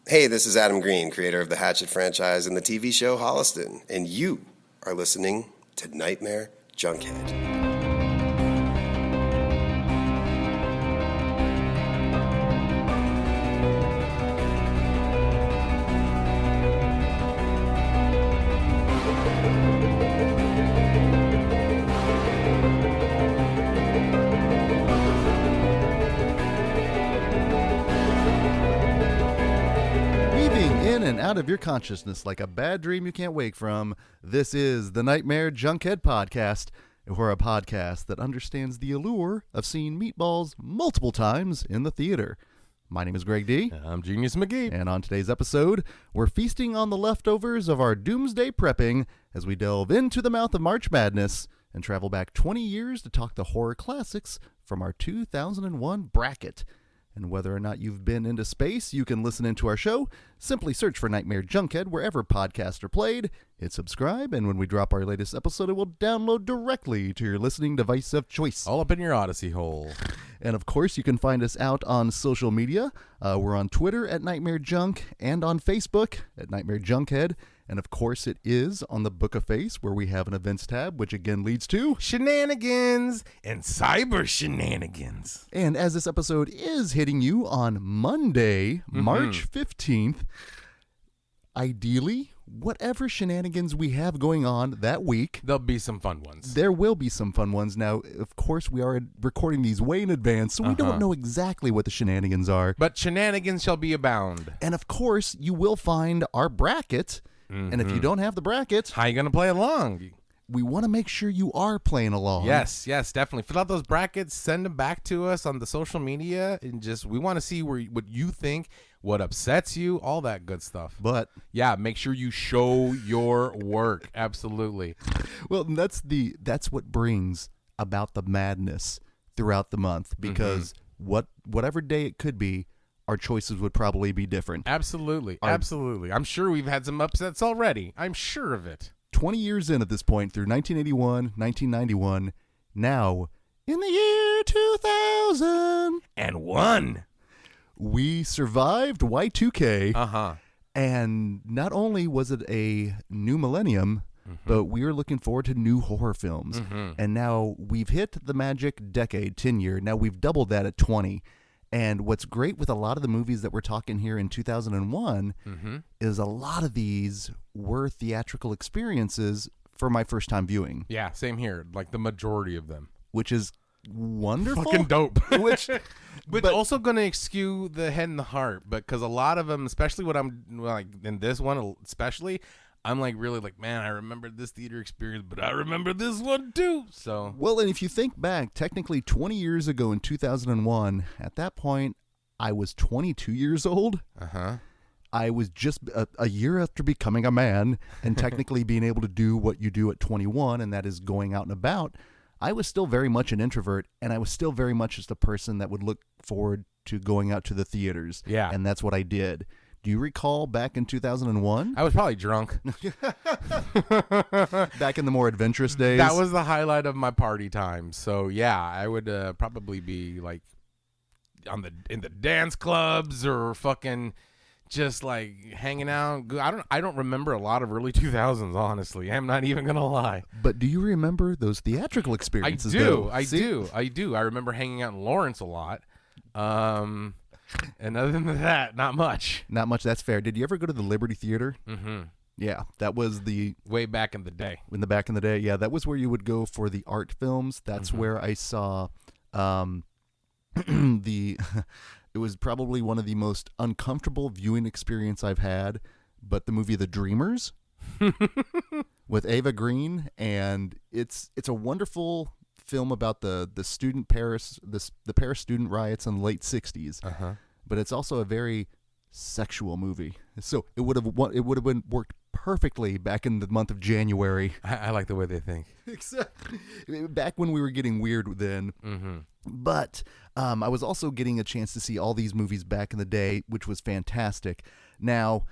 Hey, this is Adam Green, creator of the Hatchet franchise and the TV show Holliston, and you are listening to Nightmare Junkhead. Out of your consciousness like a bad dream you can't wake from, this is the Nightmare Junkhead Podcast. We're a podcast that understands the allure of seeing meatballs multiple times in the theater. My name is Greg D. I'm Jenius McGee. And on today's episode, we're feasting on the leftovers of our doomsday prepping as we delve into the mouth of March Madness and travel back 20 years to talk the horror classics from our 2001 bracket. And whether or not you've been into space, you can listen into our show. Simply search for Nightmare Junkhead wherever podcasts are played. Hit subscribe, and when we drop our latest episode, it will download directly to your listening device of choice. All up in your Odyssey hole. And of course, you can find us out on social media. We're on Twitter at Nightmare Junk and on Facebook at Nightmare Junkhead. And of course, it is on the Book of Face, where we have an events tab, which again leads to shenanigans and cyber shenanigans. And as this episode is hitting you on Monday, March 15th, ideally, whatever shenanigans we have going on that week, there'll be some fun ones. There will be some fun ones. Now, of course, we are recording these way in advance, so we don't know exactly what the shenanigans are. But shenanigans shall be abound. And of course, you will find our bracket. And if you don't have the bracket, how are you going to play along? We want to make sure you are playing along. Yes, definitely. Fill out those brackets, send them back to us on the social media, and we want to see what you think, what upsets you, all that good stuff. But yeah, make sure you show your work. Absolutely. Well, that's what brings about the madness throughout the month, because whatever day it could be, our choices would probably be different. Absolutely. I'm sure we've had some upsets already. I'm sure of it. 20 years in at this point, through 1981, 1991, now, in the year 2001, we survived Y2K. And not only was it a new millennium, but we are looking forward to new horror films. And now we've hit the magic decade, 10 year. Now we've doubled that at 20. And what's great with a lot of the movies that we're talking here in 2001 is a lot of these were theatrical experiences for my first time viewing. Yeah, same here. Like the majority of them. Which is wonderful. Fucking dope. But also going to skew the head and the heart, because a lot of them, especially what I'm like in this one, especially, I'm like really like, man, I remember this theater experience, but I remember this one too. So well, and if you think back, technically 20 years ago in 2001, at that point, I was 22 years old. I was just a year after becoming a man and technically being able to do what you do at 21, and that is going out and about. I was still very much an introvert, and I was still very much just a person that would look forward to going out to the theaters. Yeah. And that's what I did. Do you recall back in 2001? I was probably drunk. Back in the more adventurous days? That was the highlight of my party time. So, yeah, I would probably be like in the dance clubs or fucking just like hanging out. I don't remember a lot of early 2000s, honestly. I'm not even going to lie. But do you remember those theatrical experiences? I do. I remember hanging out in Lawrence a lot. And other than that, not much. Not much. That's fair. Did you ever go to the Liberty Theater? Yeah, that was the way back in the day. Back in the day, yeah, that was where you would go for the art films. That's where I saw it was probably one of the most uncomfortable viewing experience I've had, but the movie The Dreamers with Ava Green, and it's a wonderful film about the student Paris the Paris student riots in the late 60s. But it's also a very sexual movie. So it would have been worked perfectly back in the month of January. I like the way they think. Exactly. Back when we were getting weird then. But I was also getting a chance to see all these movies back in the day, which was fantastic. Now,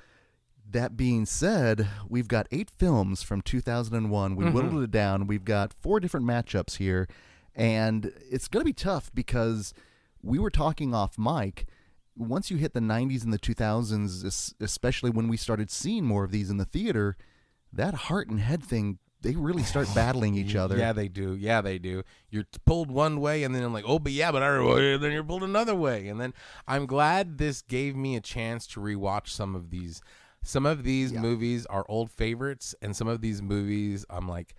that being said, we've got 8 films from 2001. We whittled it down. We've got 4 different matchups here. And it's going to be tough because we were talking off mic, once you hit the 90s and the 2000s, especially when we started seeing more of these in the theater, that heart and head thing, they really start battling each other. Yeah, they do. Yeah, they do. You're pulled one way, and then I'm like, oh, but then you're pulled another way. And then I'm glad this gave me a chance to rewatch some of these. Some of these movies are old favorites, and some of these movies I'm like,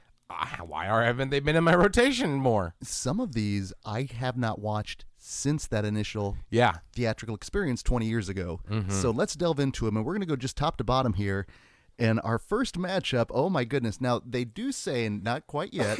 why haven't they been in my rotation more? Some of these I have not watched since that initial theatrical experience 20 years ago. So let's delve into them, and we're going to go just top to bottom here. And our first matchup, oh my goodness. Now, they do say, and not quite yet,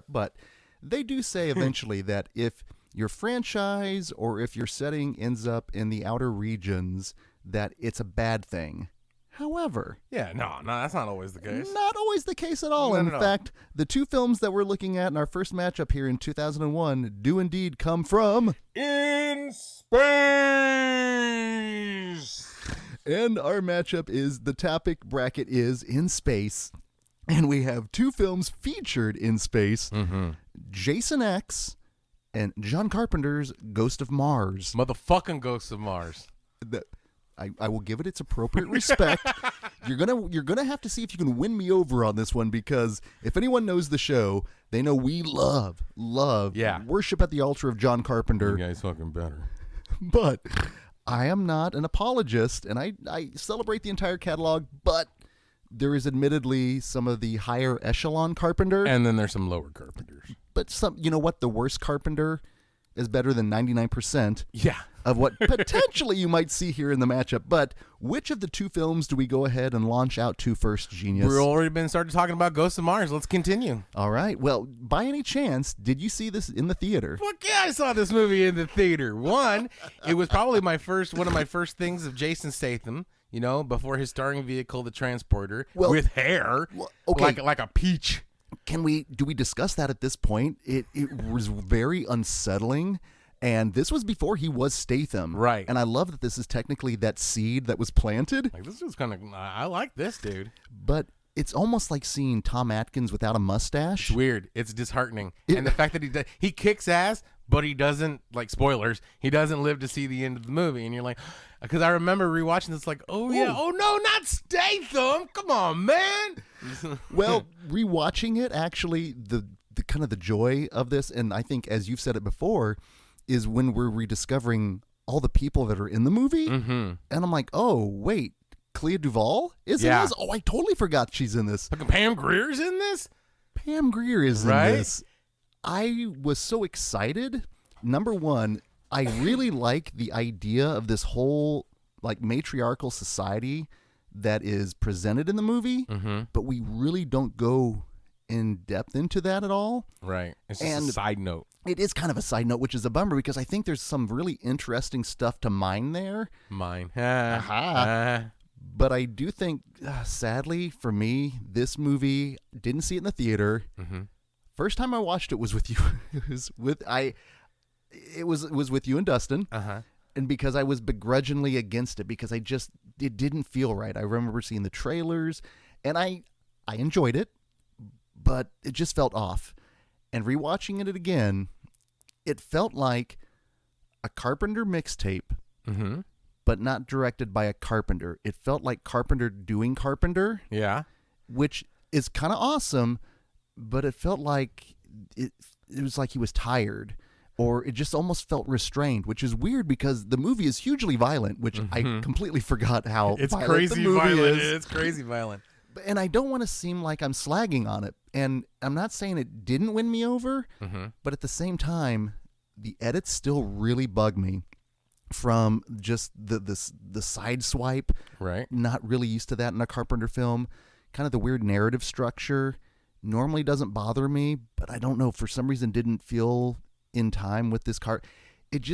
but they do say eventually that if your franchise or if your setting ends up in the outer regions, that it's a bad thing. However... Yeah, no, that's not always the case. Not always the case at all. In fact, the two films that we're looking at in our first matchup here in 2001 do indeed come from... In space! And our matchup is, the topic bracket is in space. And we have two films featured in space. Jason X and John Carpenter's Ghost of Mars. Motherfucking Ghost of Mars. I will give it its appropriate respect. You're gonna have to see if you can win me over on this one, because if anyone knows the show, they know we love, worship at the altar of John Carpenter. You guys fucking better. But I am not an apologist, and I celebrate the entire catalog, but there is admittedly some of the higher echelon Carpenter. And then there's some lower Carpenters. But you know what? The worst Carpenter is better than 99% of what potentially you might see here in the matchup. But which of the two films do we go ahead and launch out to first, Genius? We've already been started talking about Ghost of Mars. Let's continue. All right. Well, by any chance, did you see this in the theater? Fuck yeah, I saw this movie in the theater. It was probably one of my first things of Jason Statham, you know, before his starring vehicle, the Transporter, with hair, like a peach. Do we discuss that at this point? It was very unsettling, and this was before he was Statham. Right. And I love that this is technically that seed that was planted. Like, this is I like this, dude. But it's almost like seeing Tom Atkins without a mustache. It's weird. It's disheartening. And the fact that he kicks ass, but he doesn't, like, spoilers, he doesn't live to see the end of the movie. And you're like, because I remember rewatching this, like, oh yeah, oh no, not Statham. Come on, man. Well, rewatching it, actually, the kind of the joy of this, and I think, as you've said it before, is when we're rediscovering all the people that are in the movie. And I'm like, oh, wait, Clea Duvall is in this? Oh, I totally forgot she's in this. Like, Pam Grier's in this? Pam Grier is in this. I was so excited. Number one, I really like the idea of this whole, like, matriarchal society that is presented in the movie, but we really don't go in depth into that at all. Right. It's just a side note. It is kind of a side note, which is a bummer, because I think there's some really interesting stuff to mine there. But I do think, sadly, for me, this movie, didn't see it in the theater. First time I watched it was with you. It was with you and Dustin. And because I was begrudgingly against it, because it didn't feel right. I remember seeing the trailers, and I enjoyed it, but it just felt off. And rewatching it again, it felt like a Carpenter mixtape, but not directed by a Carpenter. It felt like Carpenter doing Carpenter. Yeah. Which is kind of awesome, but it felt like it was like he was tired. Or it just almost felt restrained, which is weird because the movie is hugely violent, which I completely forgot how it's violent crazy the movie violent. is. It's crazy violent. And I don't want to seem like I'm slagging on it. And I'm not saying it didn't win me over, but at the same time, the edits still really bug me from just the side swipe. Right. Not really used to that in a Carpenter film. Kind of the weird narrative structure normally doesn't bother me, but I don't know, for some reason didn't feel in time with this car. It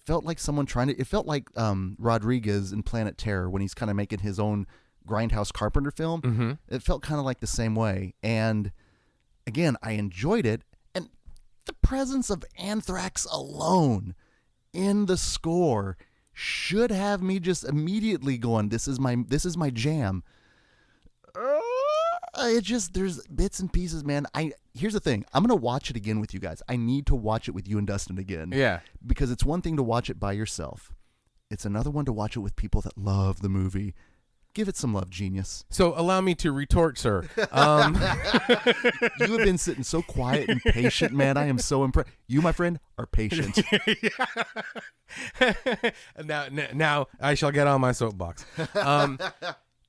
felt like someone it felt like Rodriguez in Planet Terror when he's kind of making his own Grindhouse Carpenter film. It felt kind of like the same way. And again, I enjoyed it. And the presence of Anthrax alone in the score should have me just immediately going, this is my jam. There's bits and pieces, man. Here's the thing. I'm going to watch it again with you guys. I need to watch it with you and Dustin again. Yeah. Because it's one thing to watch it by yourself. it's another one to watch it with people that love the movie. Give it some love, Genius. So allow me to retort, sir. You have been sitting so quiet and patient, man. I am so impressed. You, my friend, are patient. Now I shall get on my soapbox.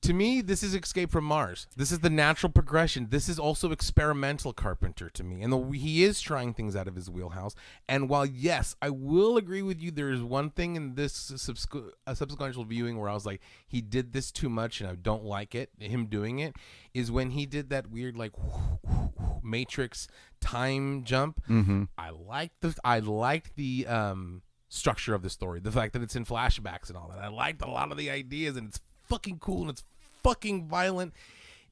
To me, this is Escape from Mars. This is the natural progression. This is also experimental Carpenter to me. And he is trying things out of his wheelhouse. And while, yes, I will agree with you, there is one thing in this subsequential viewing where I was like, he did this too much and I don't like it, him doing it, is when he did that weird, like, Matrix time jump. Mm-hmm. I liked the structure of the story. The fact that it's in flashbacks and all that. I liked a lot of the ideas, and it's fucking cool and it's fucking violent.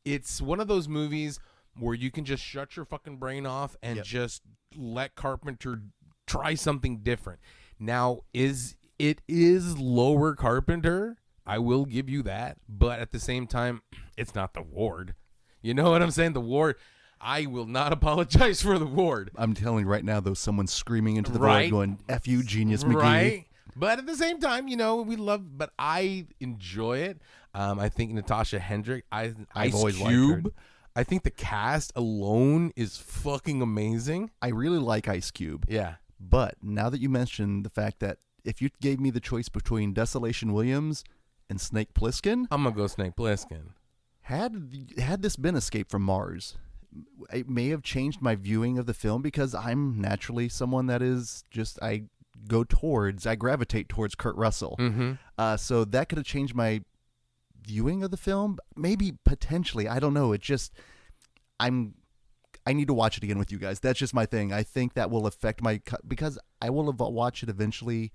It's one of those movies where you can just shut your fucking brain off and just let Carpenter try something different. Now, it is lower Carpenter, I will give you that, but at the same time, it's not The Ward. You know what I'm saying? The Ward, I will not apologize for The Ward. I'm telling you right now, though, someone's screaming into the void going, F you, Genius McGee. Right? But at the same time, but I enjoy it. I think Natasha Hendrick, Ice always liked Cube. her. I think the cast alone is fucking amazing. I really like Ice Cube. Yeah. But now that you mentioned the fact that if you gave me the choice between Desolation Williams and Snake Plissken, I'm going to go Snake Plissken. Had this been Escape from Mars, it may have changed my viewing of the film because I'm naturally someone that is just, I gravitate towards Kurt Russell. Mm-hmm. So that could have changed my viewing of the film. Maybe potentially. I don't know. I need to watch it again with you guys. That's just my thing. I think that will affect because I will watch it eventually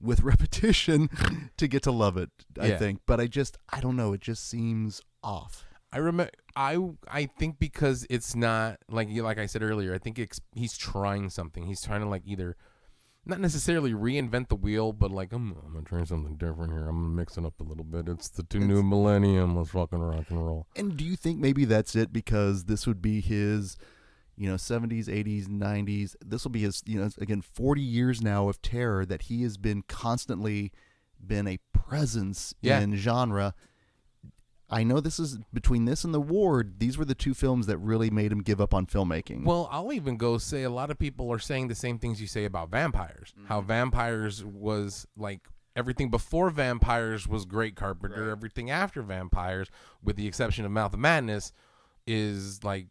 with repetition to get to love it, I think. But I don't know. It just seems off. I think because it's not like I said earlier, I think he's trying something. He's trying to like either not necessarily reinvent the wheel, but like, I'm going to try something different here. I'm going to mix it up a little bit. It's the new millennium. Let's fucking rock and roll. And do you think maybe that's it because this would be his, 70s, 80s, 90s. This will be his, again, 40 years now of terror that he has been constantly been a presence in genre. I know this is between this and The Ward. These were the two films that really made him give up on filmmaking. Well, I'll even go say a lot of people are saying the same things you say about Vampires. Mm-hmm. How Vampires was like everything before Vampires was great Carpenter. Right. Everything after Vampires, with the exception of Mouth of Madness, is like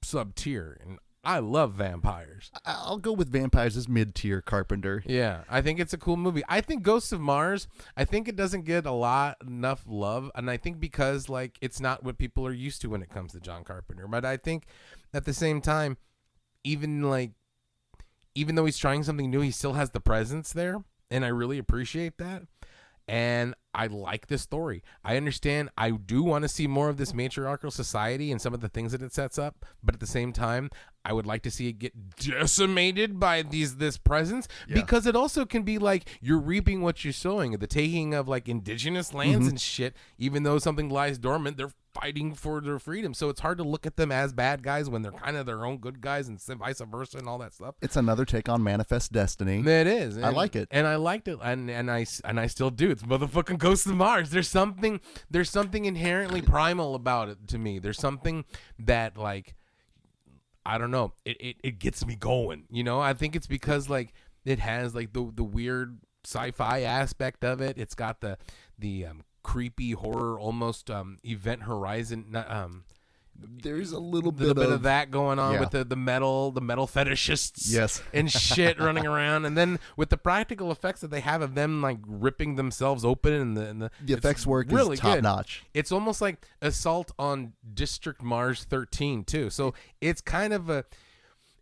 sub-tier. And I love Vampires. I'll go with Vampires as mid-tier Carpenter. Yeah, I think it's a cool movie. I think Ghosts of Mars, I think it doesn't get enough love, and I think because like it's not what people are used to when it comes to John Carpenter. But I think at the same time, even though he's trying something new, he still has the presence there, and I really appreciate that. And I like this story. I understand. I do want to see more of this matriarchal society and some of the things that it sets up. But at the same time, I would like to see it get decimated by this presence because it also can be like you're reaping what you're sowing. The taking of like indigenous lands and shit. Even though something lies dormant, they're fighting for their freedom. So it's hard to look at them as bad guys when they're kind of their own good guys and vice versa and all that stuff. It's another take on Manifest Destiny. It is. I like it. And I liked it. And I still do. It's motherfucking Ghosts of Mars. There's something inherently primal about it to me. There's something that like, I don't know. It gets me going. I think it's because like it has like the weird sci-fi aspect of it. It's got the creepy horror, almost Event Horizon. There's a little bit of that going on with the metal fetishists, and shit running around, and then with the practical effects that they have of them like ripping themselves open, and the effects work really is top good. notch. It's almost like Assault on District Mars 13 too. So it's kind of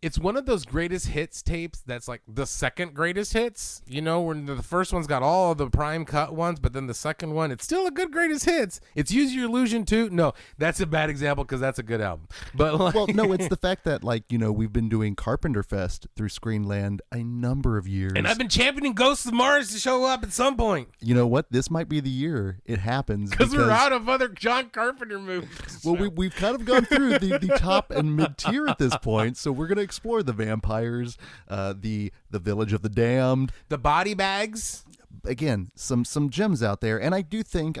it's one of those greatest hits tapes that's like the second greatest hits, when the first one's got all of the prime cut ones, but then the second one, it's still a good greatest hits. It's Use Your Illusion too. No, that's a bad example because that's a good album. But like, well, no, it's the fact that like, we've been doing Carpenter Fest through Screenland a number of years. And I've been championing Ghosts of Mars to show up at some point. You know what? This might be the year it happens. Because we're out of other John Carpenter movies. Well, we've kind of gone through the top and mid tier at this point, so we're going to explore the vampires, the Village of the Damned, the body bags. again, some gems out there. And I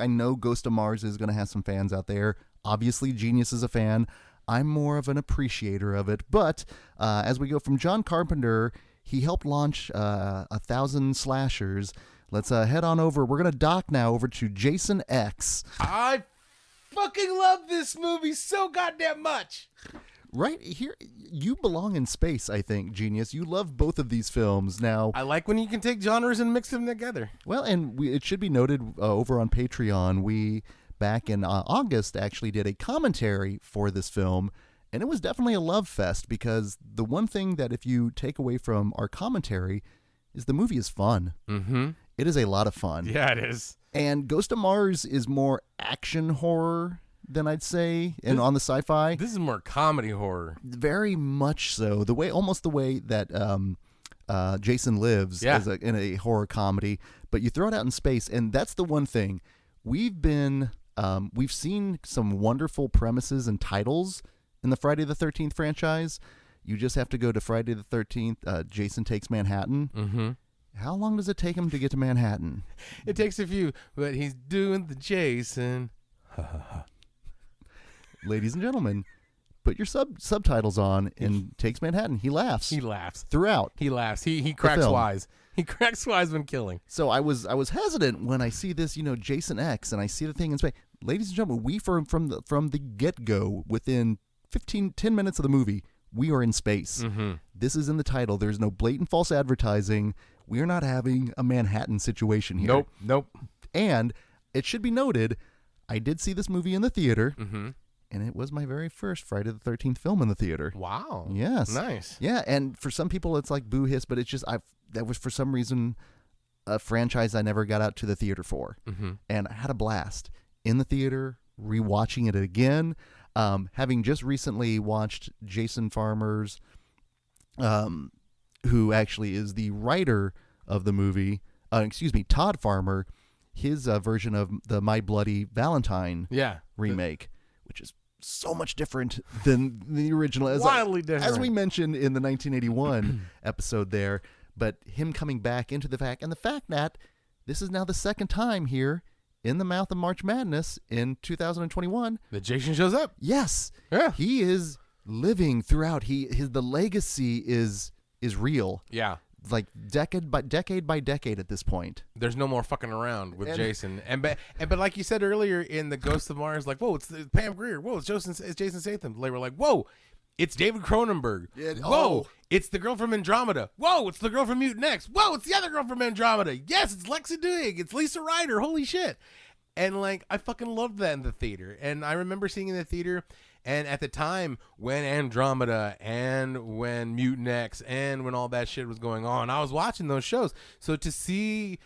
know Ghost of Mars is going to have some fans out there. Obviously, Genius is a fan. I'm more of an appreciator of it. But as we go from John Carpenter, he helped launch 1,000 slashers. Let's head on over. We're going to dock now over to Jason X. I fucking love this movie so goddamn much. Right here, you belong in space, I think, Genius. You love both of these films. Now, I like when you can take genres and mix them together. Well, and it should be noted over on Patreon, we, back in August, actually did a commentary for this film, and it was definitely a love fest, because the one thing that if you take away from our commentary is the movie is fun. Mm-hmm. It is a lot of fun. Yeah, it is. And Ghost of Mars is more action horror than I'd say, and on the sci-fi. This is more comedy horror. Very much so. Almost the way that Jason Lives in a horror comedy, but you throw it out in space, and that's the one thing. We've seen some wonderful premises and titles in the Friday the 13th franchise. You just have to go to Friday the 13th, Jason Takes Manhattan. Mm-hmm. How long does it take him to get to Manhattan? It takes a few, but he's doing the Jason. Ladies and gentlemen, put your subtitles on and Takes Manhattan. He laughs. He laughs throughout. He laughs. He cracks wise. He cracks wise when killing. So I was hesitant when I see this, Jason X, and I see the thing in space. Ladies and gentlemen, we from the get-go, within 10 minutes of the movie, we are in space. Mm-hmm. This is in the title. There's no blatant false advertising. We're not having a Manhattan situation here. Nope. And it should be noted, I did see this movie in the theater. Mm-hmm. And it was my very first Friday the 13th film in the theater. Wow. Yes. Nice. Yeah, and for some people it's like boo hiss, but it's just that was for some reason a franchise I never got out to the theater for. Mm-hmm. And I had a blast in the theater, rewatching it again. Having just recently watched Jason Farmer's, who actually is the writer of the movie, Todd Farmer, his version of the My Bloody Valentine remake, which is so much different than the original. Wildly different. As we mentioned in the 1981 episode there, but him coming back into the fact that this is now the second time here in the mouth of March Madness in 2021 that Jason shows up. Yes. Yeah. He is living throughout. The legacy is real. Yeah. Like decade by decade at this point. There's no more fucking around with Jason. But like you said earlier in the Ghost of Mars, like, whoa, it's Pam Grier. Whoa, it's Jason Statham. They were like, whoa, it's David Cronenberg. Whoa, it's the girl from Andromeda. Whoa, it's the girl from Mutant X. Whoa, it's the other girl from Andromeda. Yes, it's Lexi Doig. It's Lisa Ryder. Holy shit. And like, I fucking loved that in the theater. And I remember seeing in the theater. And at the time when Andromeda and when Mutant X and when all that shit was going on, I was watching those shows. So to see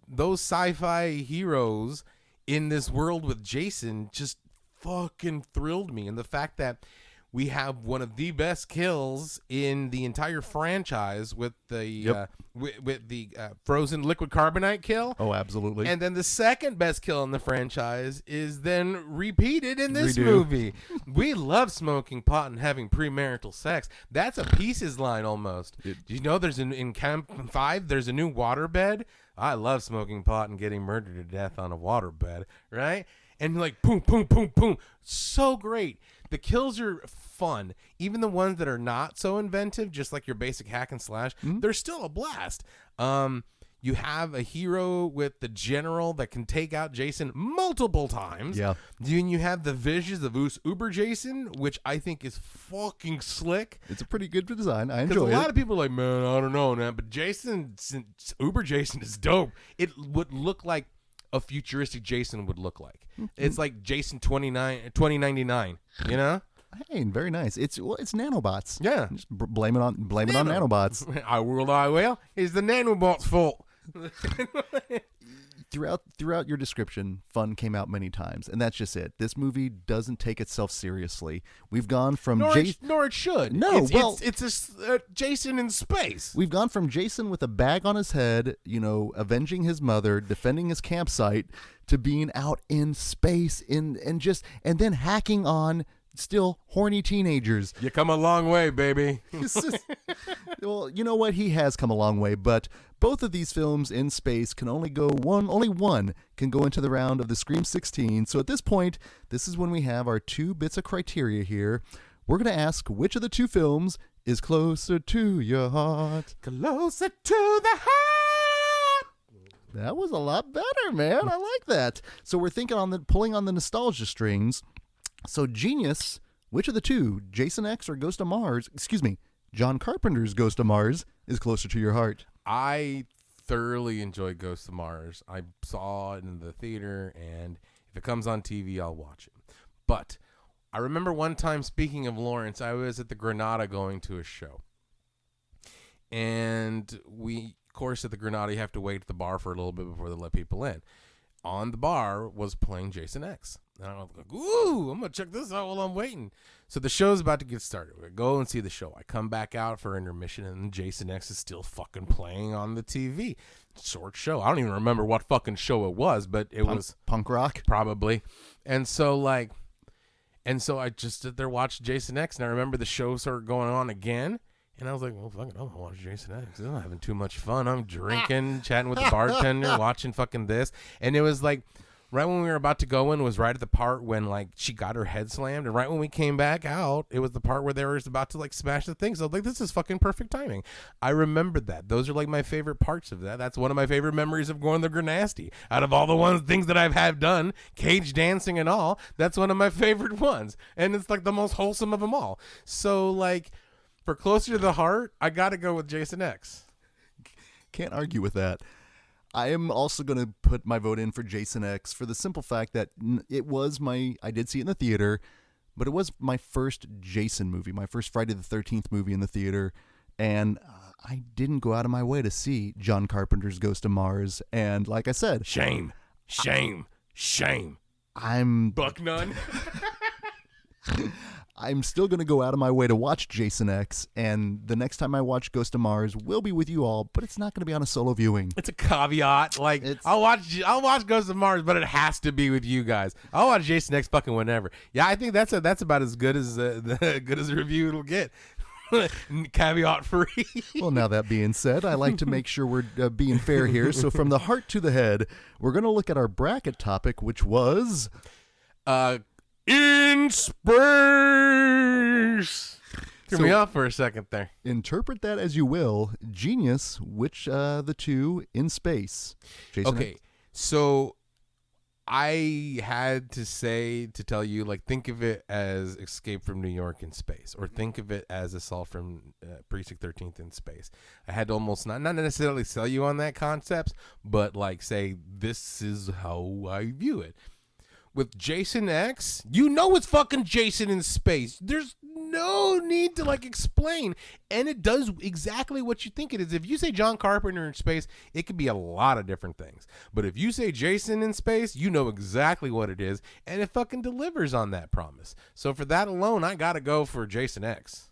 those sci-fi heroes in this world with Jason just fucking thrilled me. And the fact that we have one of the best kills in the entire franchise with the with the frozen liquid carbonite kill. Oh, absolutely. And then the second best kill in the franchise is then repeated in this movie. We love smoking pot and having premarital sex. That's a Pieces line almost. Do you know there's in Camp 5 there's a new waterbed? I love smoking pot and getting murdered to death on a waterbed, right? And like boom, boom, boom, boom. So great. The kills are fun. Even the ones that are not so inventive, just like your basic hack and slash, they're still a blast. You have a hero with the general that can take out Jason multiple times. Yeah. Then you have the visions of Uber Jason, which I think is fucking slick. It's a pretty good design. I enjoy it. Because a lot of people are like, man, I don't know, man. But Uber Jason is dope. It would look like a futuristic Jason would look like. It's like Jason 2099, you know? Hey, very nice. It's nanobots. Yeah. Just blame it on nanobots. I will. It's the nanobots' fault. Throughout your description, fun came out many times, and that's just it. This movie doesn't take itself seriously. We've gone from nor it should. No, it's a Jason in space. We've gone from Jason with a bag on his head, avenging his mother, defending his campsite, to being out in space and then hacking on still horny teenagers. You come a long way, baby. Well, you know what? He has come a long way, but both of these films in space can only one can go into the round of the Scream 16. So at this point, this is when we have our 2 bits of criteria here. We're going to ask which of the 2 films is closer to your heart. Closer to the heart. That was a lot better, man. I like that. So we're thinking pulling on the nostalgia strings. So Genius, which of the 2, Jason X or Ghost of Mars, John Carpenter's Ghost of Mars, is closer to your heart? I thoroughly enjoy Ghost of Mars. I saw it in the theater, and if it comes on TV, I'll watch it. But I remember one time, speaking of Lawrence, I was at the Granada going to a show. And of course, at the Granada, you have to wait at the bar for a little bit before they let people in. On the bar was playing Jason X. And I was like, ooh, I'm going to check this out while I'm waiting. So the show's about to get started. We go and see the show. I come back out for intermission, and Jason X is still fucking playing on the TV. Short show. I don't even remember what fucking show it was, but it was punk rock, probably. And so I just sit there watching Jason X, and I remember the show started going on again. And I was like, well, fuck it, I'm going to watch Jason X. I'm having too much fun. I'm drinking, chatting with the bartender, watching fucking this. And it was like, right when we were about to go in was right at the part when, like, she got her head slammed. And right when we came back out, it was the part where they were about to, like, smash the thing. So I was like, this is fucking perfect timing. I remembered that. Those are, like, my favorite parts of that. That's one of my favorite memories of going to Granasty. Out of all the things that I've had done, cage dancing and all, that's one of my favorite ones. And it's, like, the most wholesome of them all. So, like, for closer to the heart, I got to go with Jason X. Can't argue with that. I am also going to put my vote in for Jason X for the simple fact that I did see it in the theater, but it was my first Jason movie, my first Friday the 13th movie in the theater, and I didn't go out of my way to see John Carpenter's Ghost of Mars, and like I said... Shame. I'm... Bucknun. I'm still going to go out of my way to watch Jason X, and the next time I watch Ghost of Mars will be with you all, but it's not going to be on a solo viewing. It's a caveat. Like, I'll watch Ghost of Mars, but it has to be with you guys. I'll watch Jason X fucking whenever. Yeah, I think that's about as good as the good as a review it'll get. Caveat free. Well, now that being said, I like to make sure we're being fair here. So from the heart to the head, we're going to look at our bracket topic, which was... in space. Threw me off for a second there. Interpret that as you will. Genius, which the 2 in space? Jason okay, X? So I had to tell you, like, think of it as Escape from New York in space, or think of it as Assault from Precinct 13th in space. I had to almost not necessarily sell you on that concept, but like say this is how I view it. With Jason X, you know it's fucking Jason in space. There's no need to, like, explain. And it does exactly what you think it is. If you say John Carpenter in space, it could be a lot of different things. But if you say Jason in space, you know exactly what it is. And it fucking delivers on that promise. So for that alone, I got to go for Jason X.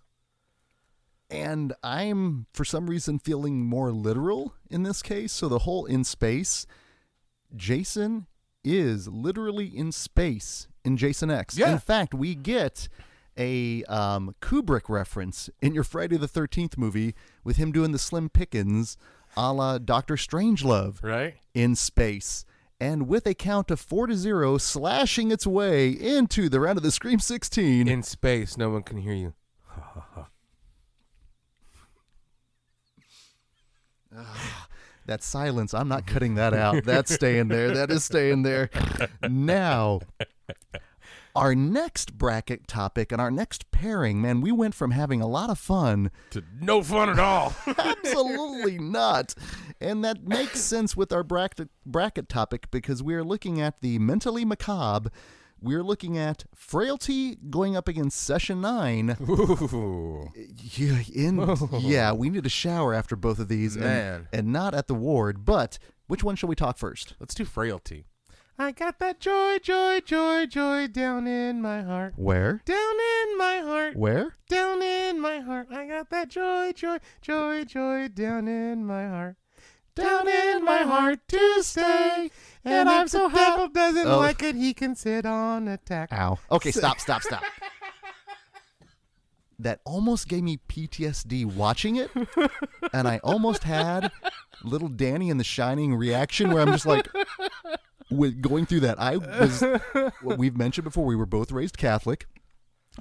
And I'm, for some reason, feeling more literal in this case. So the whole in space, Jason is literally in space in Jason X. Yeah. In fact, we get a Kubrick reference in your Friday the 13th movie with him doing the Slim Pickens a la Dr. Strangelove, right, in space. And with a count of 4-0 slashing its way into the round of the Scream 16. In space, no one can hear you. That silence, I'm not cutting that out. That's staying there. That is staying there. Now, our next bracket topic and our next pairing, man, we went from having a lot of fun to no fun at all. Absolutely not. And that makes sense with our bracket topic because we're looking at the mentally macabre. We're looking at Frailty going up against Session 9. Ooh. Yeah, we need a shower after both of these. Man. And not at the ward. But which one shall we talk first? Let's do Frailty. I got that joy, joy, joy, joy down in my heart. Where? Down in my heart. Where? Down in my heart. I got that joy, joy, joy, joy down in my heart. Down in my heart to stay. And I'm so happy. Devil doesn't like it, he can sit on a tack. Ow. Okay, stop. that almost gave me PTSD watching it. And I almost had little Danny in The Shining reaction where I'm just like, with going through that. I was, what we've mentioned before, we were both raised Catholic.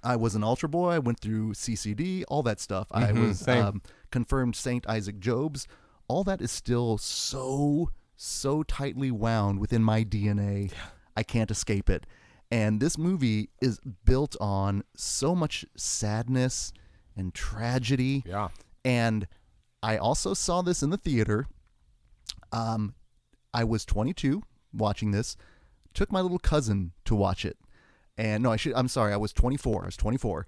I was an altar boy. I went through CCD, all that stuff. I was confirmed Saint Isaac Jobs. All that is still so tightly wound within my DNA. I can't escape it. And this movie is built on so much sadness and tragedy. Yeah. And I also saw this in the theater. I was 22 watching this. Took my little cousin to watch it. And no, I'm sorry, I was 24. I was 24.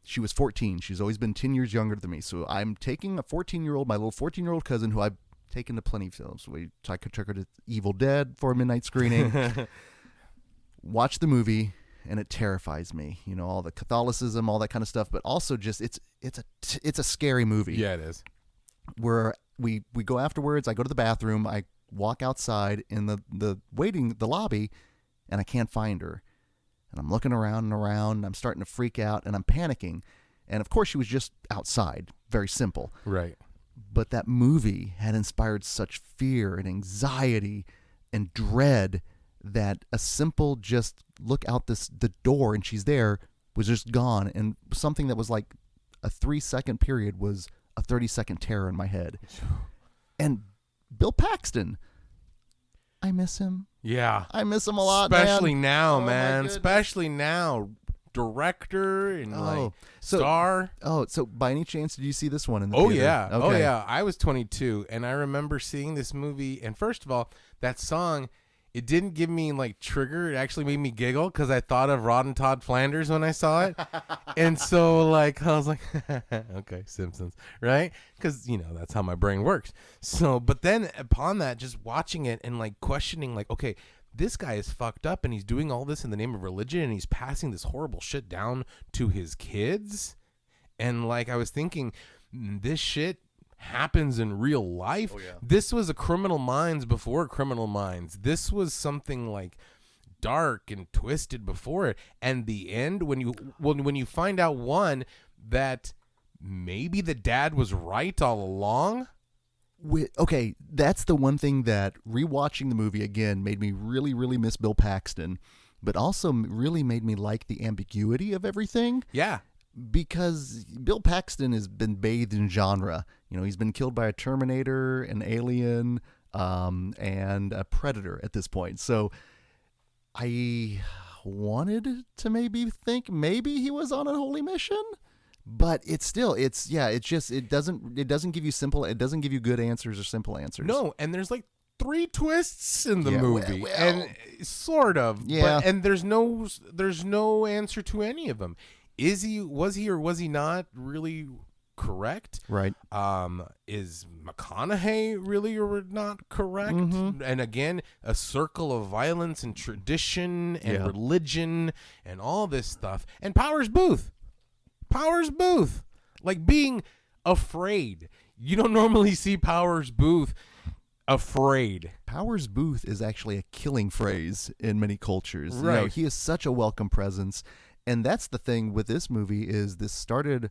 She was 14. She's always been 10 years younger than me. So I'm taking a 14-year-old, my little 14-year-old cousin, who I've taken to plenty of films. We took her to Evil Dead for a midnight screening. Watch the movie, and it terrifies me. You know, all the Catholicism, all that kind of stuff, but also just it's a scary movie. Yeah, it is. Where we go afterwards. I go to the bathroom. I walk outside in the lobby, and I can't find her. And I'm looking around and around. And I'm starting to freak out, and I'm panicking. And of course, she was just outside. Very simple. Right. But that movie had inspired such fear and anxiety and dread that a simple just look out the door and she's there was just gone. And something that was like a 3-second period was a 30-second terror in my head. And Bill Paxton, I miss him. Yeah. I miss him a lot, Especially man. now, Oh, my man. goodness. Especially now. Director and star. Oh, so by any chance did you see this one in the Oh theater? yeah. Okay. Oh yeah. I was 22 and I remember seeing this movie, and first of all, that song, it didn't give me like trigger. It actually made me giggle because I thought of Rod and Todd Flanders when I saw it. And so like I was like, okay, Simpsons, right? Because you know that's how my brain works. So, but then upon that, just watching it and like questioning, like, okay, this guy is fucked up and he's doing all this in the name of religion and he's passing this horrible shit down to his kids. And like I was thinking, this shit happens in real life. Oh, yeah. This was a Criminal Minds before Criminal Minds. This was something like dark and twisted before it. And the end, when you find out, one, that maybe the dad was right all along. Okay, that's the one thing that rewatching the movie again made me really, really miss Bill Paxton, but also really made me like the ambiguity of everything. Yeah. Because Bill Paxton has been bathed in genre. You know, he's been killed by a Terminator, an Alien, and a Predator at this point. So I wanted to maybe think maybe he was on a holy mission, but it doesn't give you good answers or simple answers. No, and there's like 3 twists in the Yeah, movie, well, and sort of, yeah. and there's no answer to any of them. Was he not really correct? Right. Is McConaughey really or not correct? Mm-hmm. And again, a circle of violence and tradition and religion and all this stuff. And Powers Booth, like being afraid. You don't normally see Powers Booth afraid. Powers Booth is actually a killing phrase in many cultures. Right. You know, he is such a welcome presence. And that's the thing with this movie is this started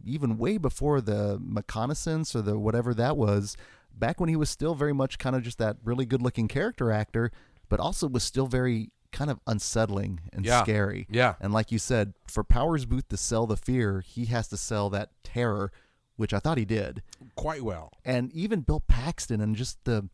even way before the reconnaissance or the whatever that was, back when he was still very much kind of just that really good looking character actor, but also was still very kind of unsettling and scary. Yeah. And like you said, for Powers Booth to sell the fear, he has to sell that terror, which I thought he did Quite well. And even Bill Paxton and just the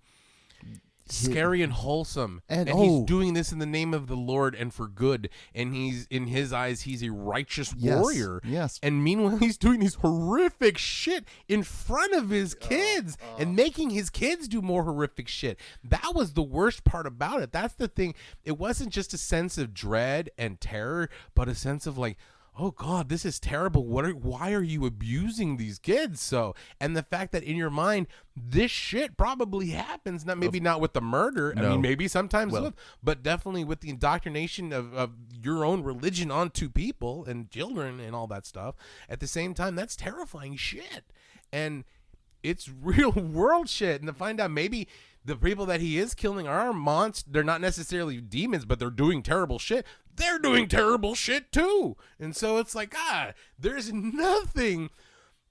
Scary and wholesome, and he's doing this in the name of the Lord and for good, and he's, in his eyes, he's a righteous warrior. Yes. And meanwhile, he's doing these horrific shit in front of his kids and making his kids do more horrific shit. That was the worst part about it. That's the thing. It wasn't just a sense of dread and terror, but a sense of like, oh God, this is terrible. Why are you abusing these kids so? And the fact that in your mind, this shit probably happens. Not with the murder. No. I mean, maybe sometimes with, but definitely with the indoctrination of your own religion onto people and children and all that stuff. At the same time, that's terrifying shit. And it's real world shit. And to find out maybe the people that he is killing are monsters. They're not necessarily demons, but they're doing terrible shit. they're doing terrible shit too. And so it's like, there's nothing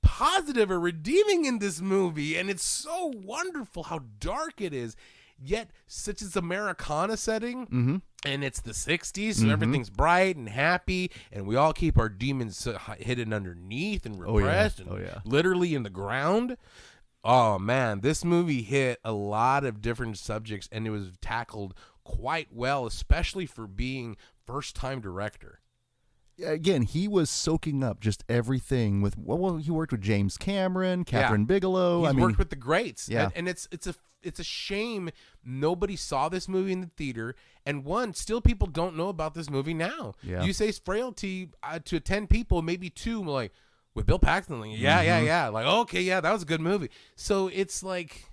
positive or redeeming in this movie, and it's so wonderful how dark it is, yet such as Americana setting, and it's the 60s, so everything's bright and happy, and we all keep our demons hidden underneath and repressed and literally in the ground. Oh man, this movie hit a lot of different subjects, and it was tackled quite well, especially for being first-time director. Again, he was soaking up just everything with. Well, he worked with James Cameron, Catherine Bigelow. He's worked with the greats. Yeah, and it's a shame nobody saw this movie in the theater. And still people don't know about this movie now. Yeah. You say Frailty to 10 people, maybe 2, like with Bill Paxton. Like, yeah. Like, okay, yeah, that was a good movie. So it's like,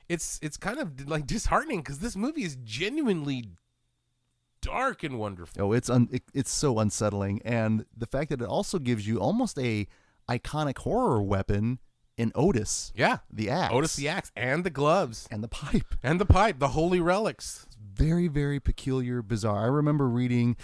it's kind of like disheartening because this movie is genuinely dark and wonderful. Oh, it's so unsettling, and the fact that it also gives you almost a iconic horror weapon in Otis. Yeah, the axe. Otis the axe, and the gloves, and the pipe, the holy relics. It's very, very peculiar, bizarre. I remember reading.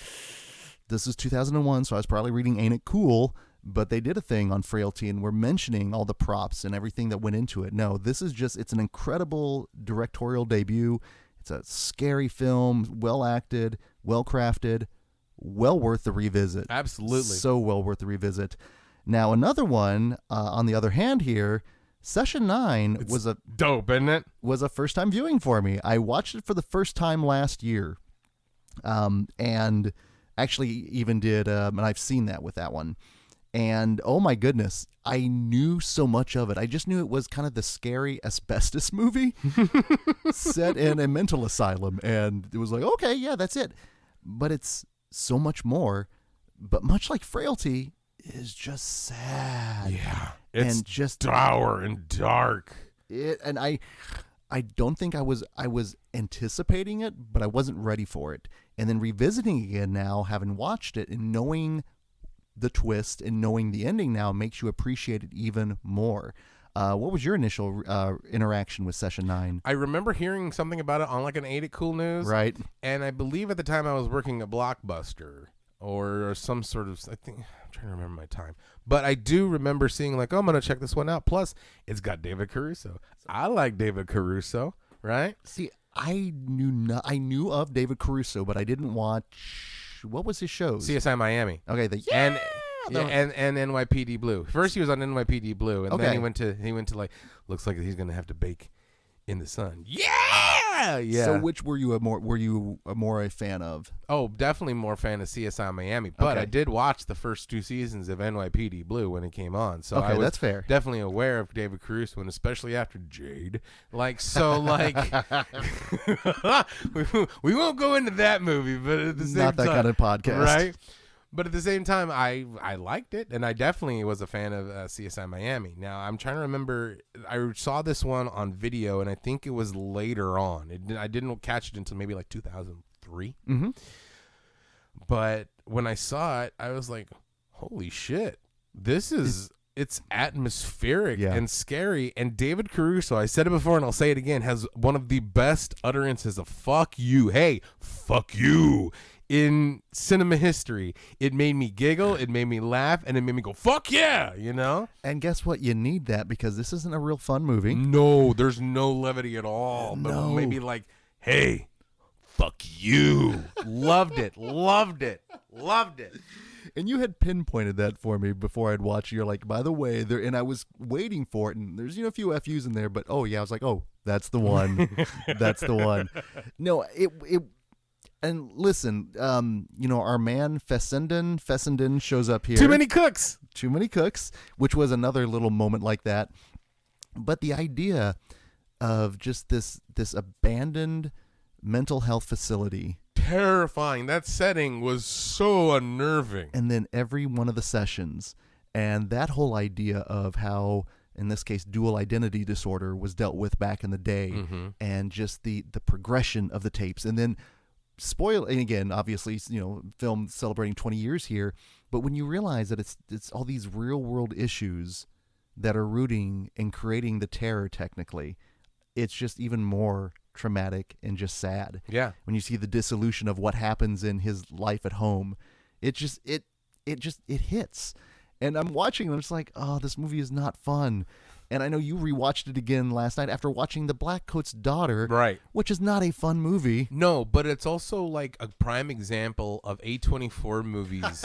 This is 2001, so I was probably reading Ain't It Cool? But they did a thing on Frailty, and we're mentioning all the props and everything that went into it. No, this is it's an incredible directorial debut. It's a scary film, well acted, well crafted, well worth the revisit. Absolutely. So well worth the revisit. Now, another one, on the other hand here, Session 9 was a dope, isn't it? Was a first time viewing for me. I watched it for the first time last year. And actually even did, and I've seen that with that one. And oh my goodness, I knew so much of it. I just knew it was kind of the scary asbestos movie set in a mental asylum. And it was like, okay, yeah, that's it. But it's so much more. But much like Frailty, is just sad. Yeah. It's and just dour and dark. I don't think I was anticipating it, but I wasn't ready for it. And then revisiting again now, having watched it and knowing the twist and knowing the ending now makes you appreciate it even more. What was your initial interaction with Session 9? I remember hearing something about it on like an Ain't It Cool News. Right. And I believe at the time I was working at Blockbuster or some sort of, I'm trying to remember my time. But I do remember seeing like, oh, I'm going to check this one out. Plus, it's got David Caruso. I like David Caruso, right? See, I knew of David Caruso, but I didn't watch... What was his shows? CSI Miami. Okay, and NYPD Blue. First he was on NYPD Blue, and then he went to like, looks like he's gonna have to bake in the sun. Yeah. So which were you more a fan of? Oh, definitely more fan of CSI Miami. But I did watch the first 2 seasons of NYPD Blue when it came on. So I was that's fair. Definitely aware of David Caruso, and especially after Jade. Like so, like we won't go into that movie, but at the same time, not that kind of podcast, right? But at the same time, I liked it, and I definitely was a fan of CSI Miami. Now, I'm trying to remember, I saw this one on video, and I think it was later on. I didn't catch it until maybe like 2003. Mm-hmm. But when I saw it, I was like, holy shit, it's atmospheric and scary. And David Caruso, I said it before and I'll say it again, has one of the best utterances of fuck you. Hey, fuck you. In cinema history. It made me giggle, it made me laugh, and it made me go, fuck yeah, you know? And guess what? You need that because this isn't a real fun movie. No, there's no levity at all. No. But maybe like, hey, fuck you. Loved it. And you had pinpointed that for me before I'd watch. You're like, by the way, there, and I was waiting for it, and there's a few FUs in there, but I was like, oh, that's the one. That's the one. No, it and listen, our man Fessenden shows up here. Too many cooks, which was another little moment like that. But the idea of just this abandoned mental health facility. Terrifying. That setting was so unnerving. And then every one of the sessions and that whole idea of how, in this case, dual identity disorder was dealt with back in the day, and just the progression of the tapes. And then and again, obviously, film celebrating 20 years here, but when you realize that it's all these real world issues that are rooting and creating the terror technically, it's just even more traumatic and just sad. Yeah. When you see the dissolution of what happens in his life at home, it hits. And I'm watching and I'm just like, oh, this movie is not fun. And I know you rewatched it again last night after watching The Black Coat's Daughter, Right. which is not a fun movie. No, but it's also like a prime example of A24 movies.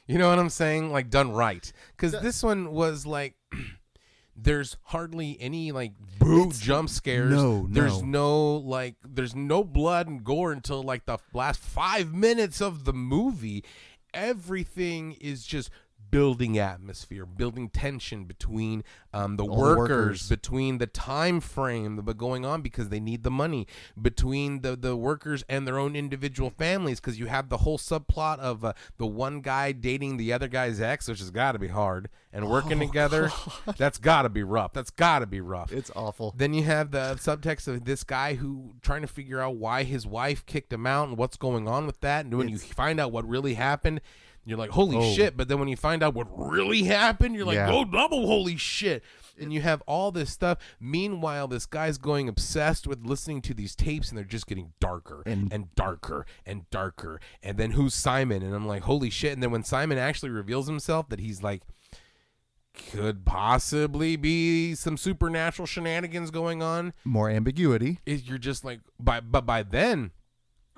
You know what I'm saying? Like done right. Because this one was like, there's hardly any like jump scares. There's no blood and gore until like the last 5 minutes of the movie. Everything is just building atmosphere, building tension between the workers, between the time frame that going on because they need the money, between the workers and their own individual families, because you have the whole subplot of the one guy dating the other guy's ex, which has got to be hard, and working together. God. That's got to be rough. It's awful. Then you have the subtext of this guy who trying to figure out why his wife kicked him out and what's going on with that, and when you find out what really happened, you're like, holy shit. But then when you find out what really happened, you're like, oh, double holy shit. And you have all this stuff. Meanwhile, this guy's going obsessed with listening to these tapes, and they're just getting darker and darker and darker. And then who's Simon? And I'm like, holy shit. And then when Simon actually reveals himself that he's like, could possibly be some supernatural shenanigans going on. More ambiguity. You're just like, but by then,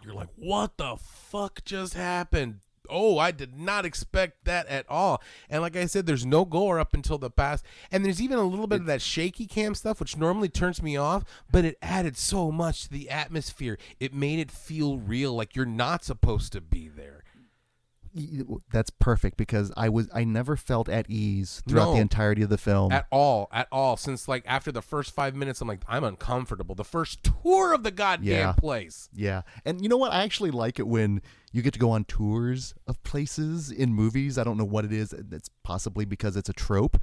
you're like, what the fuck just happened? Oh, I did not expect that at all. And like I said, there's no gore up until the past. And there's even a little bit of that shaky cam stuff, which normally turns me off, but it added so much to the atmosphere. It made it feel real, like you're not supposed to be there. That's perfect, because I never felt at ease throughout the entirety of the film. At all. Since like after the first 5 minutes, I'm like, I'm uncomfortable. The first tour of the goddamn place. Yeah. And you know what? I actually like it when you get to go on tours of places in movies. I don't know what it is. It's possibly because it's a trope,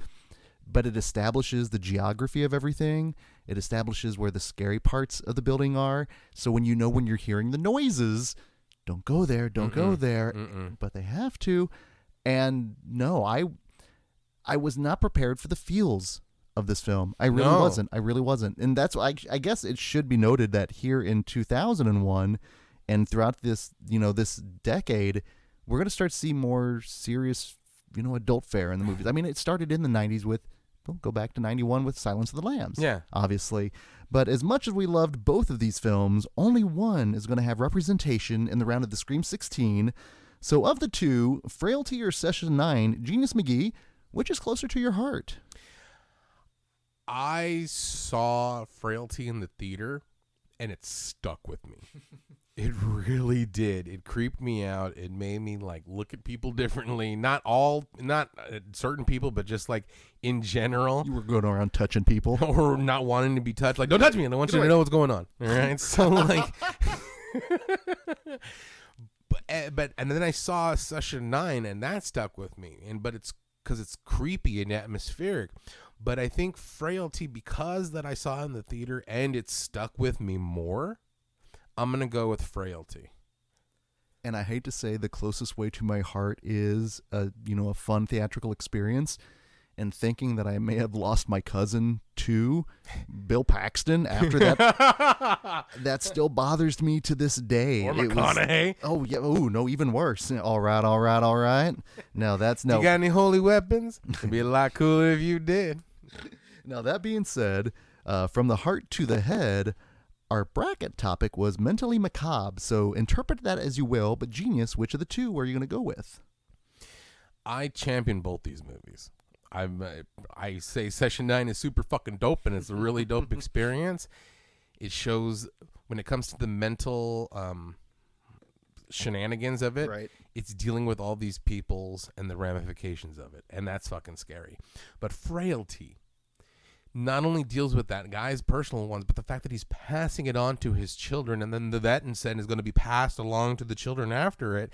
but it establishes the geography of everything. It establishes where the scary parts of the building are. So when you're hearing the noises, don't go there, go there. But they have to. And no, I was not prepared for the feels of this film. I really wasn't. And that's why I guess it should be noted that here in 2001 and throughout this, this decade, we're going to start to see more serious, adult fare in the movies. I mean, it started in the 90s with, don't go back to 91 with Silence of the Lambs. Yeah. Obviously. But as much as we loved both of these films, only one is going to have representation in the round of the Scream 16. So of the two, Frailty or Session 9, Genius McGee, which is closer to your heart? I saw Frailty in the theater, and it stuck with me. It really did. It creeped me out. It made me like look at people differently. Not certain people, but just like in general. You were going around touching people, or not wanting to be touched. Like, don't touch me. I don't want you to know what's going on. All right. So like, but and then I saw Session 9, and that stuck with me. But it's because it's creepy and atmospheric. But I think Frailty, because that I saw it in the theater and it stuck with me more, I'm going to go with Frailty. And I hate to say the closest way to my heart is a fun theatrical experience, and thinking that I may have lost my cousin to Bill Paxton after that, that still bothers me to this day. Or McConaughey. No, even worse. All right. No, that's no. You got any holy weapons? It'd be a lot cooler if you did. Now, that being said, from the heart to the head, our bracket topic was mentally macabre, so interpret that as you will, but Genius, which of the two are you going to go with? I champion both these movies. I say Session 9 is super fucking dope, and it's a really dope experience. It shows, when it comes to the mental shenanigans of it, right, it's dealing with all these peoples and the ramifications of it, and that's fucking scary. But Frailty not only deals with that guy's personal ones, but the fact that he's passing it on to his children, and then that instead is going to be passed along to the children after it.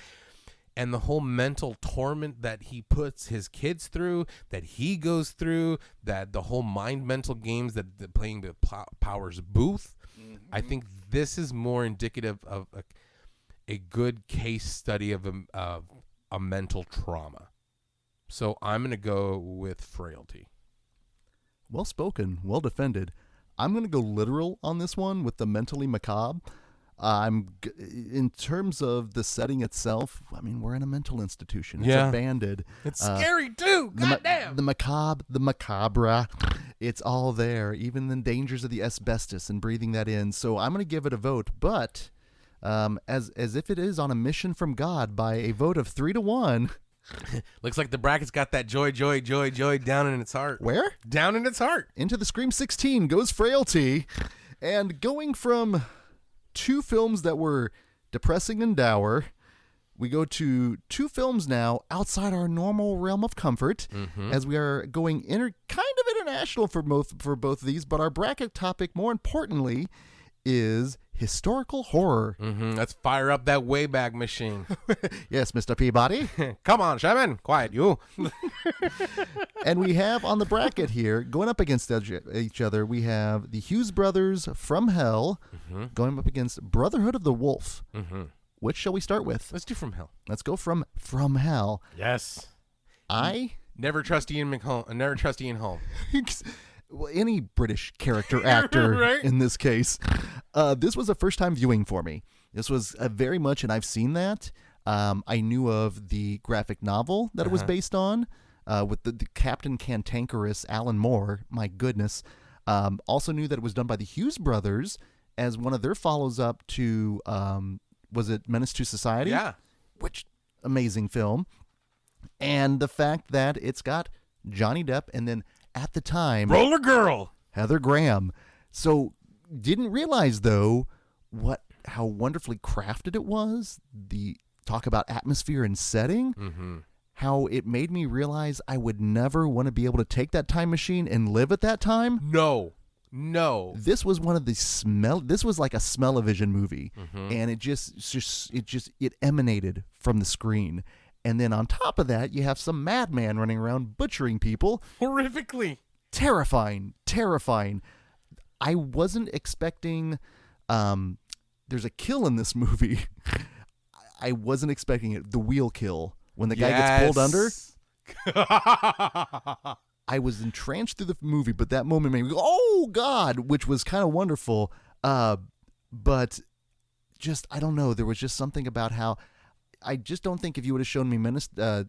And the whole mental torment that he puts his kids through, that he goes through, that the whole mental games that playing the Powers booth. Mm-hmm. I think this is more indicative of a good case study of a mental trauma. So I'm going to go with Frailty. Well spoken, well defended. I'm going to go literal on this one with the mentally macabre. In terms of the setting itself, I mean, we're in a mental institution. It's abandoned. It's scary too. Goddamn. The macabre, the macabre, it's all there. Even the dangers of the asbestos and breathing that in. So I'm going to give it a vote, but as if it is on a mission from God by a vote of 3-1. Looks like the bracket's got that joy down in its heart. Where? Down in its heart. Into the Scream 16 goes Frailty, and going from 2 films that were depressing and dour, we go to 2 films now outside our normal realm of comfort, as we are going kind of international for both of these. But our bracket topic, more importantly, is historical horror. Let's fire up that Wayback Machine. Yes, Mr. Peabody. Come on, Shaman. Quiet, you. And we have on the bracket here, going up against each other, we have the Hughes Brothers From Hell going up against Brotherhood of the Wolf. Which shall we start with? Let's do From Hell. Let's go From Hell. Yes. I never trust Ian Holm. Well, any British character actor right? in this case. This was a first-time viewing for me. This was very much, and I've seen that. I knew of the graphic novel that it was based on, with the Captain Cantankerous Alan Moore. My goodness. Also knew that it was done by the Hughes brothers as one of their follows-up to, was it Menace to Society? Yeah. Which, amazing film. And the fact that it's got Johnny Depp and then at the time, Roller Girl, Heather Graham. So didn't realize though how wonderfully crafted it was. The talk about atmosphere and setting, how it made me realize I would never want to be able to take that time machine and live at that time. No. This was one of the this was like a smell-o-vision movie, and it emanated from the screen. And then on top of that, you have some madman running around butchering people. Horrifically. Terrifying. I wasn't expecting... there's a kill in this movie. I wasn't expecting it. The wheel kill. When the guy gets pulled under. I was entranced through the movie, but that moment made me go, oh, God, which was kind of wonderful. But just, I don't know. There was just something about how... I just don't think if you would have shown me Menace to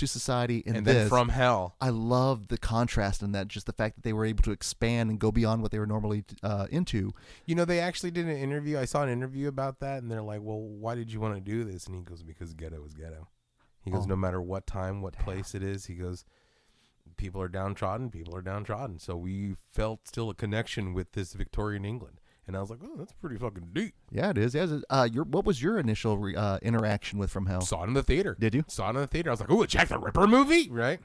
Society and then From Hell. I love the contrast in that, just the fact that they were able to expand and go beyond what they were normally into. You know, they actually did an interview. I saw an interview about that, and they're like, well, why did you want to do this? And he goes, because ghetto is ghetto. He goes, no matter what time, what place it is, he goes, people are downtrodden. So we felt still a connection with this Victorian England. And I was like, oh, that's pretty fucking deep. Yeah, it is. What was your initial interaction with From Hell? Saw it in the theater. Did you? Saw it in the theater. I was like, oh, a Jack the Ripper movie? Right?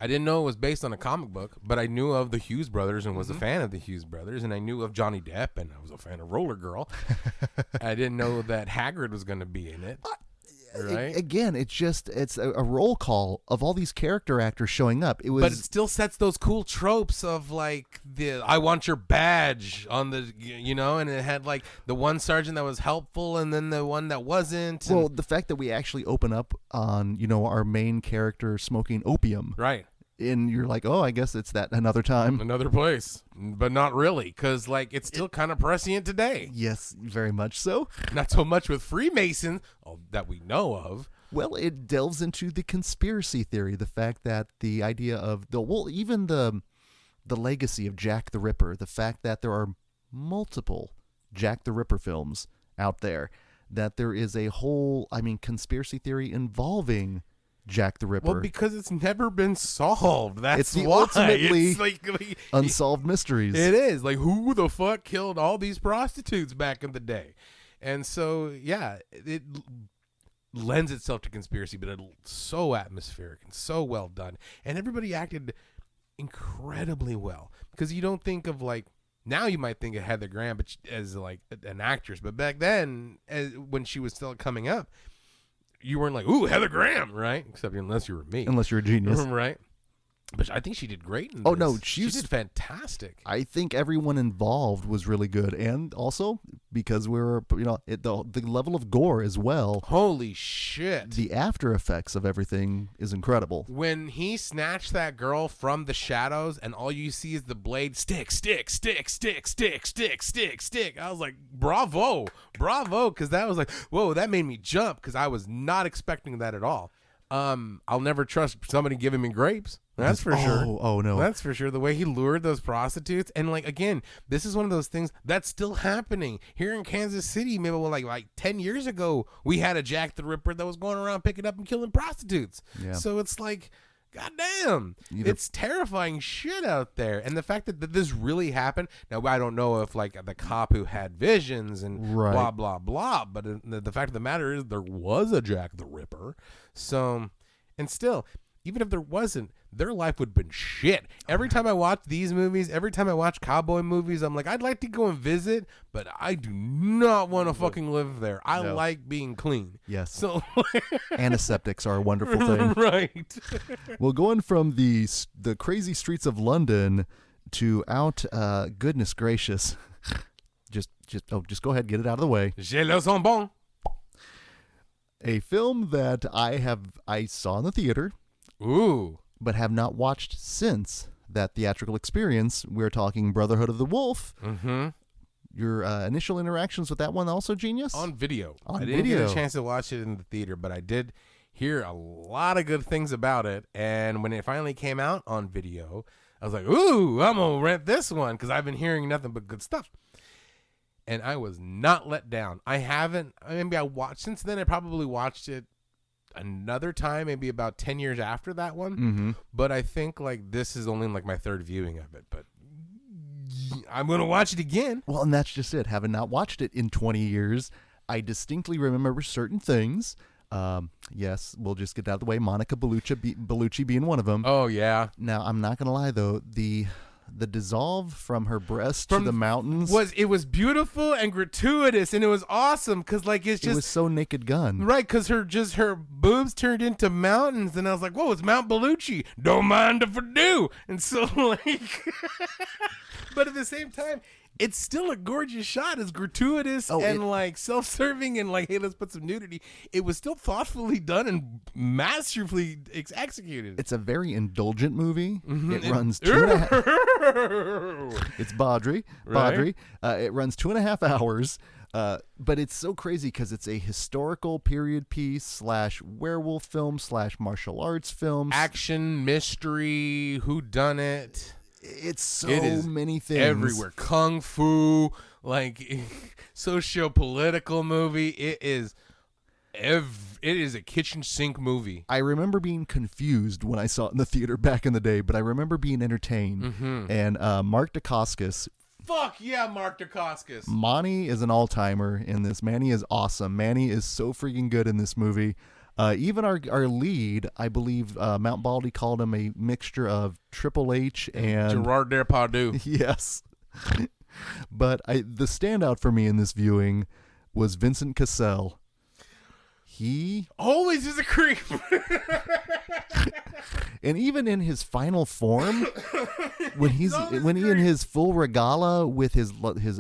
I didn't know it was based on a comic book, but I knew of the Hughes brothers and was a fan of the Hughes brothers. And I knew of Johnny Depp, and I was a fan of Roller Girl. I didn't know that Hagrid was going to be in it. Right? Again, it's a roll call of all these character actors showing up. But it still sets those cool tropes of like the I want your badge on the, and it had like the one sergeant that was helpful and then the one that wasn't. Well, the fact that we actually open up on, our main character smoking opium. Right. And you're like, oh, I guess it's that another time. Another place. But not really, because it's still kind of prescient today. Yes, very much so. Not so much with Freemasons, that we know of. Well, it delves into the conspiracy theory, the fact that the idea of, even the legacy of Jack the Ripper, the fact that there are multiple Jack the Ripper films out there, that there is a whole, conspiracy theory involving Jack the Ripper. Well, because it's never been solved. That's it's why. Ultimately it's like unsolved mysteries. It is. Like, who the fuck killed all these prostitutes back in the day? And so, yeah, it lends itself to conspiracy, but it's so atmospheric and so well done. And everybody acted incredibly well. Because you don't think of, now you might think of Heather Graham as, an actress. But back then, when she was still coming up, you weren't like, ooh, Heather Graham, right? Except unless you were me. Unless you're a genius. Right. But I think she did great in Oh, this. no, she did fantastic. I think everyone involved was really good, and also because we were, the level of gore as well. Holy shit! The after effects of everything is incredible. When he snatched that girl from the shadows, and all you see is the blade stick. I was like, bravo, because that was like, whoa, that made me jump because I was not expecting that at all. I'll never trust somebody giving me grapes. That's for sure. Oh no. That's for sure. The way he lured those prostitutes, and like again, this is one of those things that's still happening here in Kansas City. Maybe like 10 years ago, we had a Jack the Ripper that was going around picking up and killing prostitutes. Yeah. So it's like, goddamn, it's terrifying shit out there. And the fact that this really happened. Now I don't know if like the cop who had visions and blah blah blah, but the fact of the matter is there was a Jack the Ripper. So, and still, even if there wasn't, their life would have been shit. Every time I watch these movies, every time I watch cowboy movies, I'm like, I'd like to go and visit, but I do not want to fucking live there. I like being clean. Yes. So antiseptics are a wonderful thing. Right. Well, going from the crazy streets of London to out, goodness gracious, just go ahead, get it out of the way. Je le sens bon. A film that I saw in the theater. Ooh. But have not watched since that theatrical experience. We're talking Brotherhood of the Wolf. Mm-hmm. Your initial interactions with that one also, Genius? On video. On I didn't video. get a chance to watch it in the theater, but I did hear a lot of good things about it. And when it finally came out on video, I was like, ooh, I'm going to rent this one because I've been hearing nothing but good stuff. And I was not let down. Since then I probably watched it another time, maybe about 10 years after that one. Mm-hmm. But I think like this is only like my third viewing of it, but I'm going to watch it again. Well, and that's just it. Having not watched it in 20 years, I distinctly remember certain things. Yes, we'll just get out of the way. Monica Bellucci being one of them. Oh, yeah. Now, I'm not going to lie, though. The dissolve from her breast to the mountains was beautiful and gratuitous, and it was awesome because like it was so Naked Gun, right? Because her boobs turned into mountains, and I was like, whoa, it's Mount Bellucci. Don't mind if I do. And so like, but at the same time, it's still a gorgeous shot. It's gratuitous and like self-serving and like, hey, let's put some nudity. It was still thoughtfully done and masterfully executed. It's a very indulgent movie. Mm-hmm. It runs 2.5. It's Baudry. Right? It runs 2.5 hours. But it's so crazy because it's a historical period piece / werewolf film / martial arts film. Action, mystery, whodunit. It is many things everywhere. Kung fu, like socio-political movie. It is a kitchen sink movie. I remember being confused when I saw it in the theater back in the day, but I remember being entertained. Mm-hmm. And Mark Dacascos. Fuck yeah, Mark Dacascos. Manny is an all-timer in this. Manny is awesome. Manny is so freaking good in this movie. Even our lead, I believe Mount Baldy called him a mixture of Triple H and Gerard Depardieu. Yes. But the standout for me in this viewing was Vincent Cassel. He always is a creep. And even in his final form, when he in his full regala with his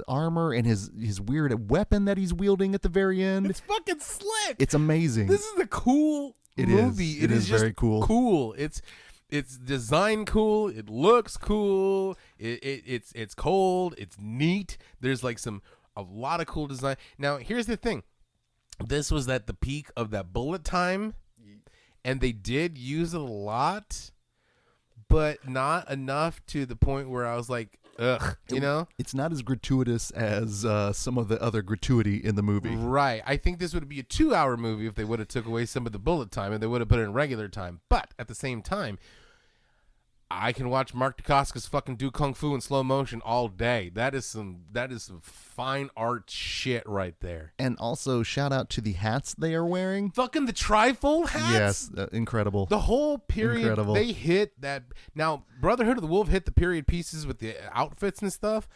armor and his weird weapon that he's wielding at the very end, it's fucking slick. It's amazing. This is a cool movie. It is very cool. Cool. It's designed cool. It looks cool. It's cold. It's neat. There's like a lot of cool design. Now here's the thing. This was at the peak of that bullet time, and they did use it a lot, but not enough to the point where I was like, ugh, you know? It's not as gratuitous as some of the other gratuity in the movie. Right. I think this would be a 2-hour movie if they would have took away some of the bullet time and they would have put it in regular time. But at the same time, I can watch Mark Dacascos fucking do kung fu in slow motion all day. That is some fine art shit right there. And also shout out to the hats they are wearing. Fucking the trifold hats. Yes, incredible. The whole period Incredible. They hit that. Now Brotherhood of the Wolf hit the period pieces with the outfits and stuff,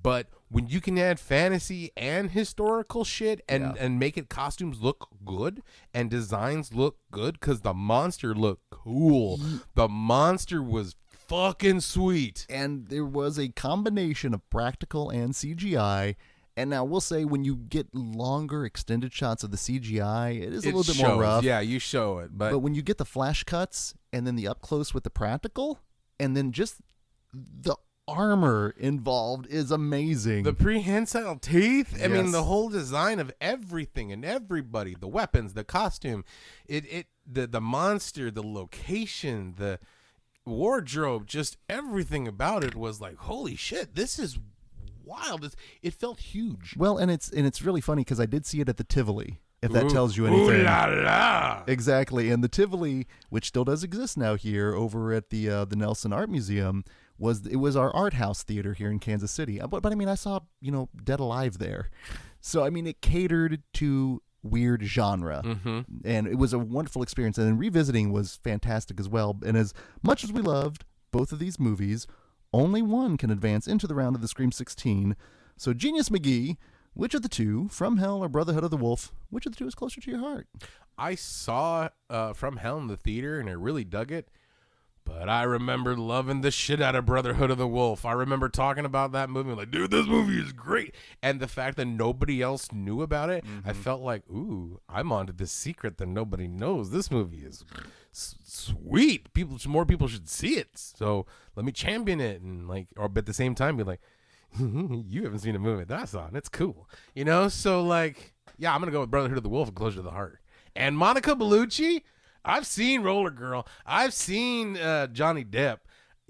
But when you can add fantasy and historical shit and make it costumes look good and designs look good, because the monster looked cool. The monster was fucking sweet. And there was a combination of practical and CGI. And now we'll say when you get longer extended shots of the CGI, it is a little bit more rough. Yeah, you show it. But when you get the flash cuts and then the up close with the practical, and then just the armor involved is amazing. The prehensile teeth. I mean, Yes. the whole design of everything and everybody, the weapons, the costume, the monster, the location, the wardrobe, just everything about it was like, holy shit, this is wild. It felt huge. Well, and it's really funny because I did see it at the Tivoli, if that tells you anything. Ooh la la. Exactly. And the Tivoli, which still does exist now here over at the Nelson Art Museum, was our art house theater here in Kansas City. But I mean, I saw, Dead Alive there. So, I mean, it catered to weird genre. Mm-hmm. And it was a wonderful experience. And then revisiting was fantastic as well. And as much as we loved both of these movies, only one can advance into the round of the Scream 16. So, Genius McGee, which of the two, From Hell or Brotherhood of the Wolf, which of the two is closer to your heart? I saw From Hell in the theater, and I really dug it. But I remember loving the shit out of Brotherhood of the Wolf. I remember talking about that movie, like, dude, this movie is great. And the fact that nobody else knew about it, I felt like, ooh, I'm onto this secret that nobody knows. This movie is sweet. More people should see it. So let me champion it, and but at the same time be like, you haven't seen a movie that I saw, and it's cool. So yeah, I'm gonna go with Brotherhood of the Wolf and Closer to the Heart. And Monica Bellucci. I've seen Roller Girl. I've seen Johnny Depp.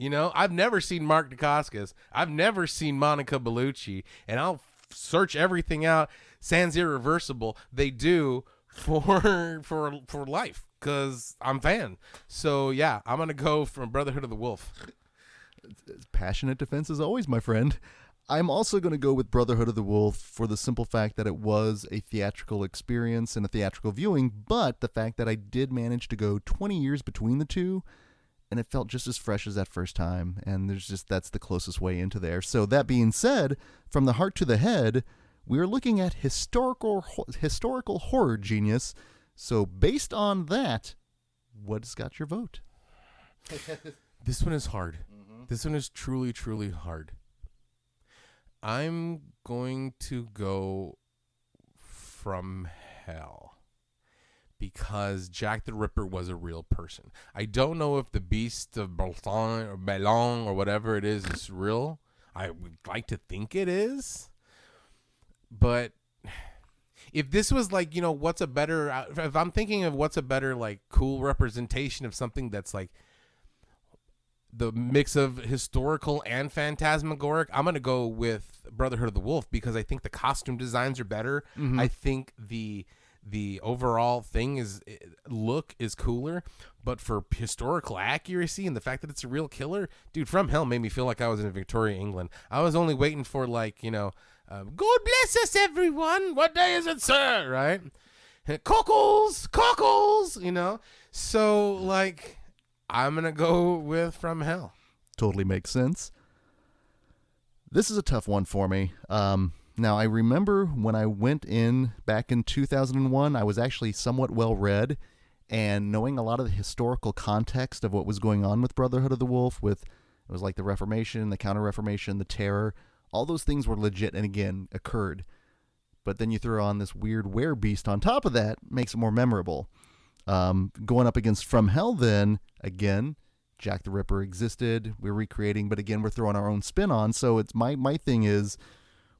I've never seen Mark Dacascos. I've never seen Monica Bellucci. And I'll search everything out. Sans Irreversible. They do for life because I'm a fan. So, yeah, I'm going to go from Brotherhood of the Wolf. Passionate defense as always, my friend. I'm also going to go with Brotherhood of the Wolf for the simple fact that it was a theatrical experience and a theatrical viewing, but the fact that I did manage to go 20 years between the two, and it felt just as fresh as that first time, and that's the closest way into there. So that being said, from the heart to the head, we are looking at historical horror genius. So based on that, what's got your vote? This one is hard. This one is truly, truly hard. I'm going to go From Hell because Jack the Ripper was a real person. I don't know if the Beast of Ballon or whatever it is real. I would like to think it is. But if this was what's a better... If I'm thinking of what's a better, cool representation of something that's the mix of historical and phantasmagoric, I'm going to go with Brotherhood of the Wolf because I think the costume designs are better. I think the overall look is cooler, but for historical accuracy and the fact that it's a real killer, dude, From Hell made me feel like I was in Victoria, England. I was only waiting for God bless us, everyone. What day is it, sir? Right? Cockles, So I'm going to go with From Hell. Totally makes sense. This is a tough one for me. Now, I remember when I went in back in 2001, I was actually somewhat well-read, and knowing a lot of the historical context of what was going on with Brotherhood of the Wolf, it was like the Reformation, the Counter-Reformation, the Terror, all those things were legit and, again, occurred. But then you throw on this weird werebeast on top of that, makes it more memorable. Going up against From Hell then, again, Jack the Ripper existed, we're recreating, but again, we're throwing our own spin on. So it's my thing is,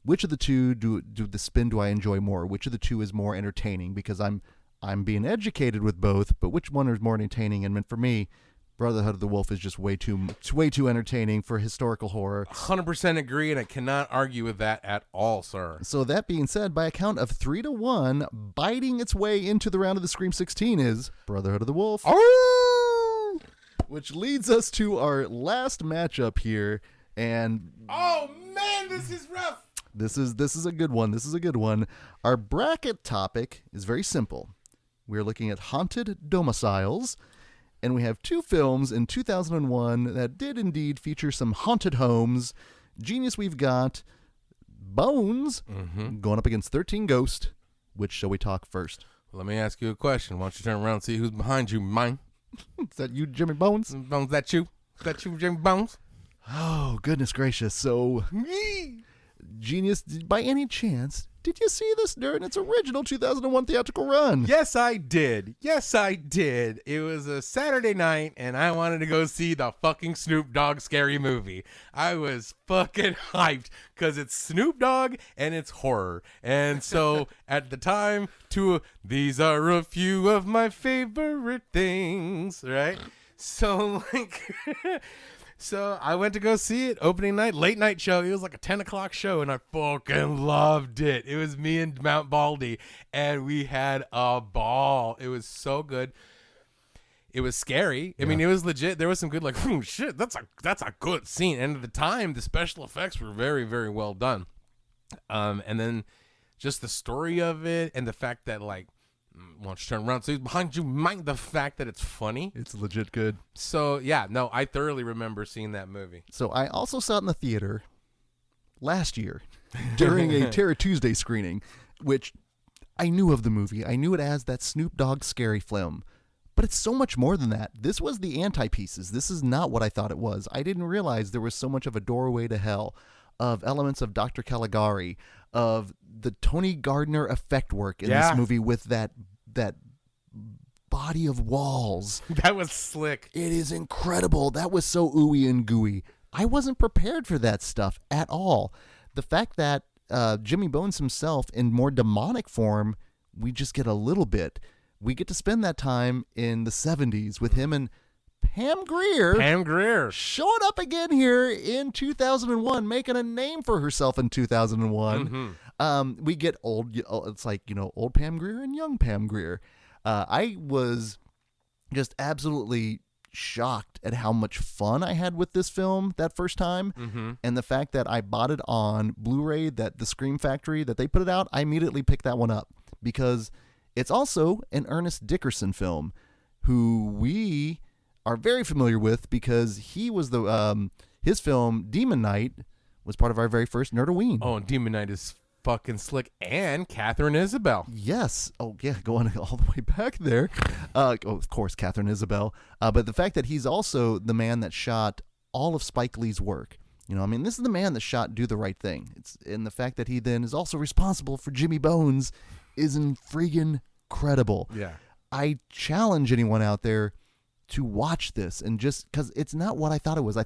which of the two do I enjoy more? Which of the two is more entertaining? Because I'm being educated with both, but which one is more entertaining? And for me, Brotherhood of the Wolf is just way too entertaining for historical horror. 100% agree, and I cannot argue with that at all, sir. So that being said, by a count of 3-1, biting its way into the round of the Scream 16 is Brotherhood of the Wolf. Oh! Which leads us to our last matchup here, and oh man, this is rough. This is a good one. This is a good one. Our bracket topic is very simple. We're looking at haunted domiciles. And we have two films in 2001 that did indeed feature some haunted homes. Genius, we've got Bones going up against 13 Ghost. Which shall we talk first? Let me ask you a question. Why don't you turn around and see who's behind you, mine? Is that you, Jimmy Bones? Bones, that you? Is that you, Jimmy Bones? Oh, goodness gracious. So, Genius, by any chance, did you see this during its original 2001 theatrical run? Yes, I did. Yes, I did. It was a Saturday night, and I wanted to go see the fucking Snoop Dogg scary movie. I was fucking hyped because it's Snoop Dogg and it's horror. And so at the time, these are a few of my favorite things, right? So, like... So I went to go see it opening night, late night show. It was like a 10 o'clock show, and I fucking loved it. It was me and Mount Baldy, and we had a ball. It was so good. It was scary. I mean, it was legit. There was some good, like, oh, shit, that's a good scene. And at the time, the special effects were very, very well done. And then just the story of it and the fact that, like, why don't you turn around? So behind you, mind the fact that it's funny. It's legit good. So, yeah, no, I thoroughly remember seeing that movie. So I also saw it in the theater last year during a Terror Tuesday screening, which I knew of the movie. I knew it as that Snoop Dogg scary film. But it's so much more than that. This was the anti-pieces. This is not what I thought it was. I didn't realize there was so much of a doorway to hell, of elements of Dr. Caligari, of the Tony Gardner effect work in this movie with that body of walls. That was slick. It is incredible. That was so ooey and gooey. I wasn't prepared for that stuff at all. The fact that Jimmy Bones himself, in more demonic form, we just get a little bit. We get to spend that time in the 70s with him and Pam Grier showing up again here in 2001, making a name for herself in 2001. We get old Pam Grier and young Pam Grier. I was just absolutely shocked at how much fun I had with this film that first time, and the fact that I bought it on Blu-ray, that the Scream Factory, that they put it out, I immediately picked that one up because it's also an Ernest Dickerson film, who we are very familiar with because he was his film Demon Knight was part of our very first Nerdoween. Oh, and Demon Knight is fucking slick, and Catherine Isabel. Yes. Oh, yeah, going all the way back there. Of course, Catherine Isabel. But the fact that he's also the man that shot all of Spike Lee's work. You know, I mean, this is the man that shot Do the Right Thing. And the fact that he then is also responsible for Jimmy Bones isn't friggin' credible. Yeah. I challenge anyone out there to watch this, and just because it's not what I thought it was.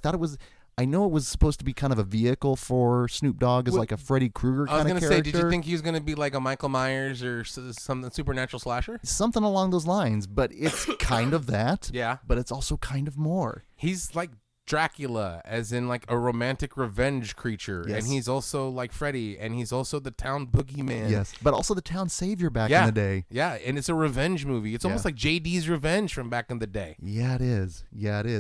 I know it was supposed to be kind of a vehicle for Snoop Dogg as like a Freddy Krueger kind of character. I was going to say, did you think he was going to be like a Michael Myers or some supernatural slasher? Something along those lines, but it's kind of that. Yeah. But it's also kind of more. He's like Dracula, as in like a romantic revenge creature. Yes. And he's also like Freddy, and he's also the town boogeyman. Yes, but also the town savior back in the day. Yeah, and it's a revenge movie. It's almost like JD's Revenge from back in the day. Yeah, it is.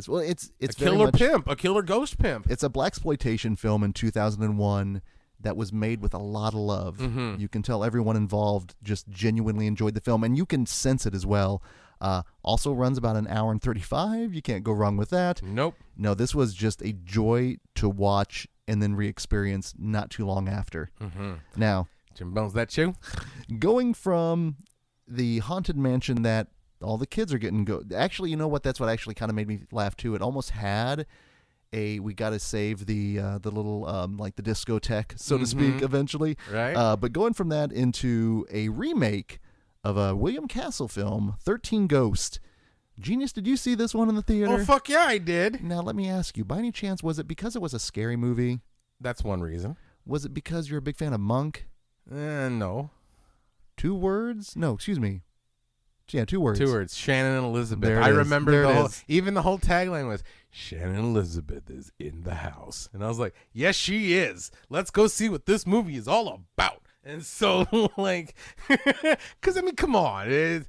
Well, it's a killer pimp, a killer ghost pimp. It's a blaxploitation film in 2001 that was made with a lot of love. You can tell everyone involved just genuinely enjoyed the film, and you can sense it as well. Also runs about an hour and 35. You can't go wrong with that. Nope. No, this was just a joy to watch and then re-experience not too long after. Now, Jim Bones, that you? Going from the haunted mansion that all the kids are getting actually, you know what? That's what actually kind of made me laugh too. It almost had we got to save the little like the discotheque, so to speak, eventually. Right. But going from that into a remake of a William Castle film, 13 Ghost. Genius, did you see this one in the theater? Oh, fuck yeah, I did. Now, let me ask you, by any chance, was it because it was a scary movie? That's one reason. Was it because you're a big fan of Monk? No. 2 words? No, excuse me. Yeah, 2 words. 2 words. Shannon and Elizabeth. There it I is. remember There even the whole tagline was, Shannon Elizabeth is in the house. And I was like, yes, she is. Let's go see what this movie is all about. And so, like, because, I mean, come on.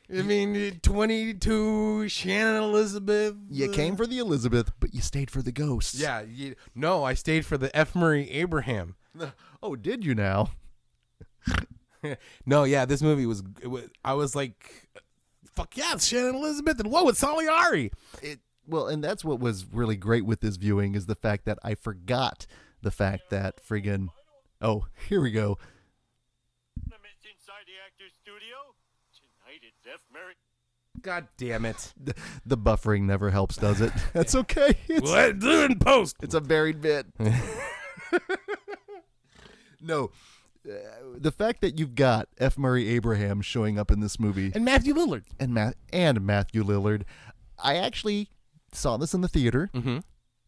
22, Shannon Elizabeth. You came for the Elizabeth, but you stayed for the ghosts. Yeah. No, I stayed for the F. Murray Abraham. Oh, did you now? No, yeah, this movie I was like, fuck yeah, it's Shannon Elizabeth. And whoa, it's Salieri. Well, and that's what was really great with this viewing is the fact that I forgot the fact that friggin' Oh, here we go. Inside the actor's studio. Tonight it's F. Mary. God damn it. The buffering never helps, does it? That's okay. Let's do it in post. It's a buried bit. No. The fact that you've got F. Murray Abraham showing up in this movie. And Matthew Lillard. And Matthew Lillard. I actually saw this in the theater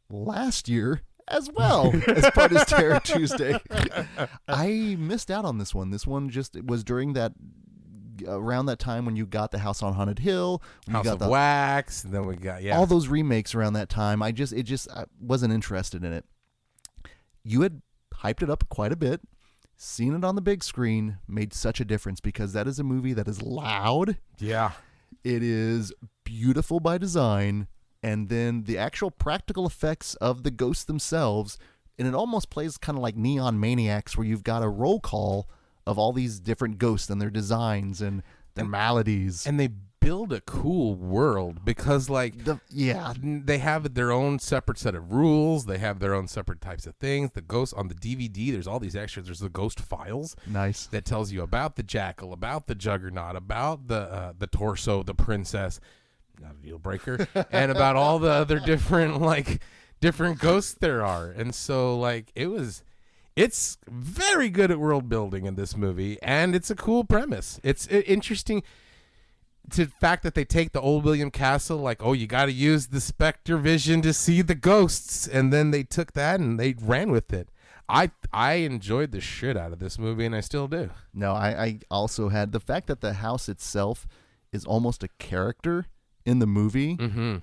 last year as well as part of Terror Tuesday. I missed out on this one. This one just was during that around that time when you got the House on Haunted Hill, House of Wax, and then we got all those remakes around that time. I wasn't interested in it. You had hyped it up quite a bit. Seeing it on the big screen made such a difference because that is a movie that is loud. Yeah. It is beautiful by design, and then the actual practical effects of the ghosts themselves, and it almost plays kind of like Neon Maniacs, where you've got a roll call of all these different ghosts and their designs and their maladies. And they build a cool world because, like, they have their own separate set of rules. They have their own separate types of things. The ghosts on the DVD, there's all these extras. There's the ghost files. Nice. That tells you about the jackal, about the juggernaut, about the torso, the princess, not a deal breaker, and about all the other different ghosts there are. And so, like, it's very good at world building in this movie, and it's a cool premise. It's interesting to the fact that they take the old William Castle, like, oh, you got to use the Spectre vision to see the ghosts, and then they took that and they ran with it. I enjoyed the shit out of this movie, and I still do. No, I also had the fact that the house itself is almost a character in the movie,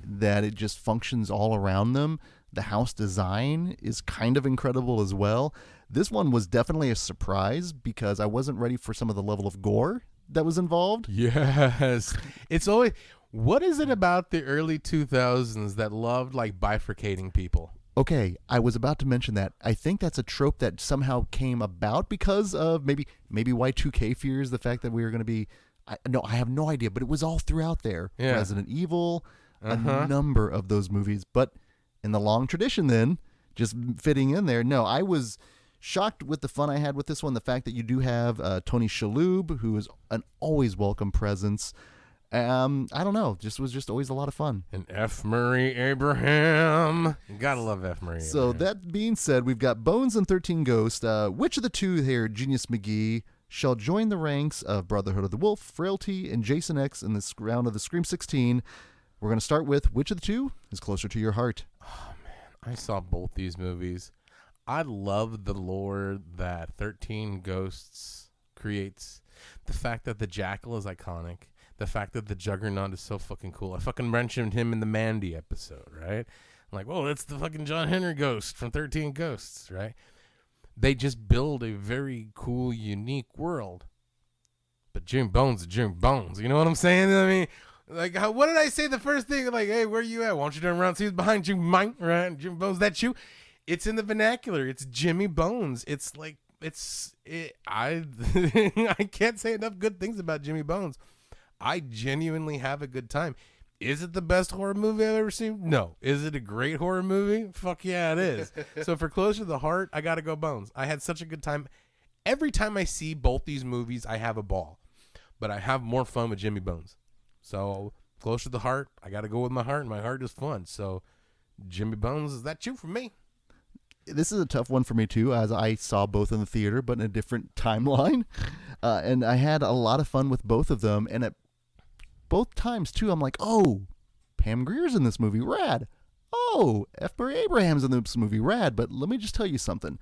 that it just functions all around them. The house design is kind of incredible as well. This one was definitely a surprise because I wasn't ready for some of the level of gore that was involved. Yes. It's always, what is it about the early 2000s that loved, like, bifurcating people? Okay, I was about to mention that. I think that's a trope that somehow came about because of maybe Y2K fears, the fact that we were going to be, I have no idea, but it was all throughout there. Yeah. Resident Evil, a number of those movies. But in the long tradition then, just fitting in there, no, I was shocked with the fun I had with this one. The fact that you do have Tony Shalhoub, who is an always welcome presence. I don't know, was just always a lot of fun. And F. Murray Abraham. You gotta love F. Murray So Abraham. that being said, we've got Bones and 13 Ghosts. Which of the two here, Genius McGee, shall join the ranks of Brotherhood of the Wolf, Frailty, and Jason X in this round of the Scream 16? We're going to start with which of the two is closer to your heart? Oh, man. I saw both these movies. I love the lore that 13 Ghosts creates. The fact that the Jackal is iconic. The fact that the Juggernaut is so fucking cool. I fucking mentioned him in the Mandy episode, right? I'm like, whoa, that's the fucking John Henry Ghost from 13 Ghosts, right? They just build a very cool, unique world. But Jim Bones is Jim Bones. You know what I'm saying? I mean, like, what did I say the first thing? Like, hey, where you at? Why don't you turn around and see who's behind you, Mike? Right? Jim Bones, that you? It's in the vernacular. It's Jimmy Bones. It's like, I can't say enough good things about Jimmy Bones. I genuinely have a good time. Is it the best horror movie I've ever seen? No. Is it a great horror movie? Fuck yeah, it is. So for Closer to the Heart, I got to go Bones. I had such a good time. Every time I see both these movies, I have a ball. But I have more fun with Jimmy Bones. So Closer to the Heart, I got to go with my heart, and my heart is fun. So Jimmy Bones, is that you for me? This is a tough one for me, too, as I saw both in the theater, but in a different timeline. And I had a lot of fun with both of them. And at both times, too, I'm like, oh, Pam Grier's in this movie, rad. Oh, F. Murray Abraham's in this movie, rad. But let me just tell you something.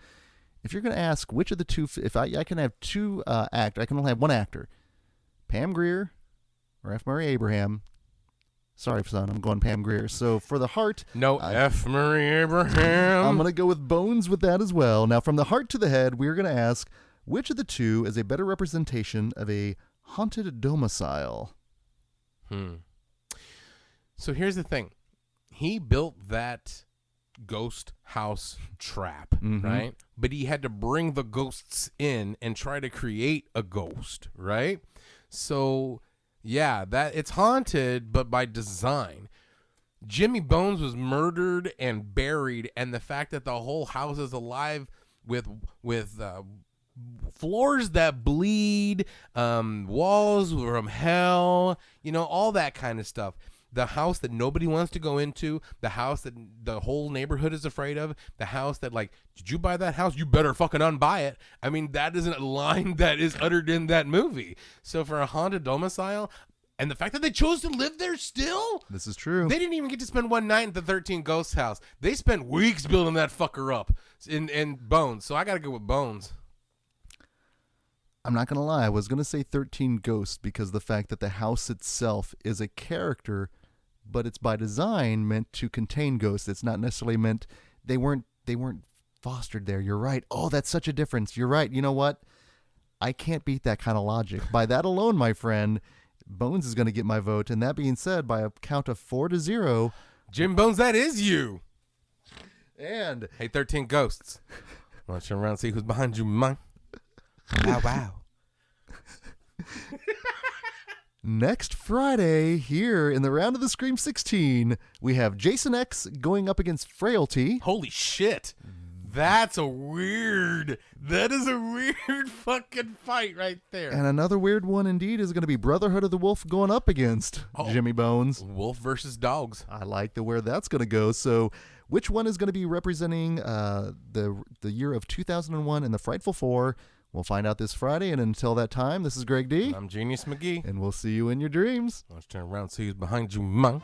If you're going to ask which of the two, if I can have two actors, I can only have one actor, Pam Grier or F. Murray Abraham. Sorry, son, I'm going Pam Grier. So for the heart, no, F. Murray Abraham. I'm going to go with Bones with that as well. Now, from the heart to the head, we're going to ask which of the two is a better representation of a haunted domicile? So here's the thing. He built that ghost house trap, right? But he had to bring the ghosts in and try to create a ghost, right? So, yeah, that it's haunted, but by design. Jimmy Bones was murdered and buried, and the fact that the whole house is alive floors that bleed, walls from hell, all that kind of stuff. The house that nobody wants to go into, the house that the whole neighborhood is afraid of, the house that, like, did you buy that house? You better fucking unbuy it. I mean, that isn't a line that is uttered in that movie. So for a haunted domicile, and the fact that they chose to live there still, This is true. they didn't even get to spend one night at the 13 Ghosts house. They spent weeks building that fucker up in Bones. So I got to go with Bones. I'm not going to lie. I was going to say 13 Ghosts because the fact that the house itself is a character, but it's by design meant to contain ghosts. It's not necessarily meant they weren't fostered there. You're right. Oh, that's such a difference. You're right. You know what? I can't beat that kind of logic. By that alone, my friend, Bones is going to get my vote. And that being said, by a count of 4-0, Jim Bones, that is you. and Hey, 13 Ghosts. Want to turn around and see who's behind you, man? Wow. next Friday, here in the round of the Scream 16, we have Jason X going up against Frailty. Holy shit. That is a weird fucking fight right there. And another weird one indeed is going to be Brotherhood of the Wolf going up against Jimmy Bones. Wolf versus dogs. I like where that's going to go. So which one is going to be representing the year of 2001 and the Frightful Four? We'll find out this Friday. And until that time, this is Greg D. I'm Genius McGee. And we'll see you in your dreams. Let's turn around and see who's behind you, man.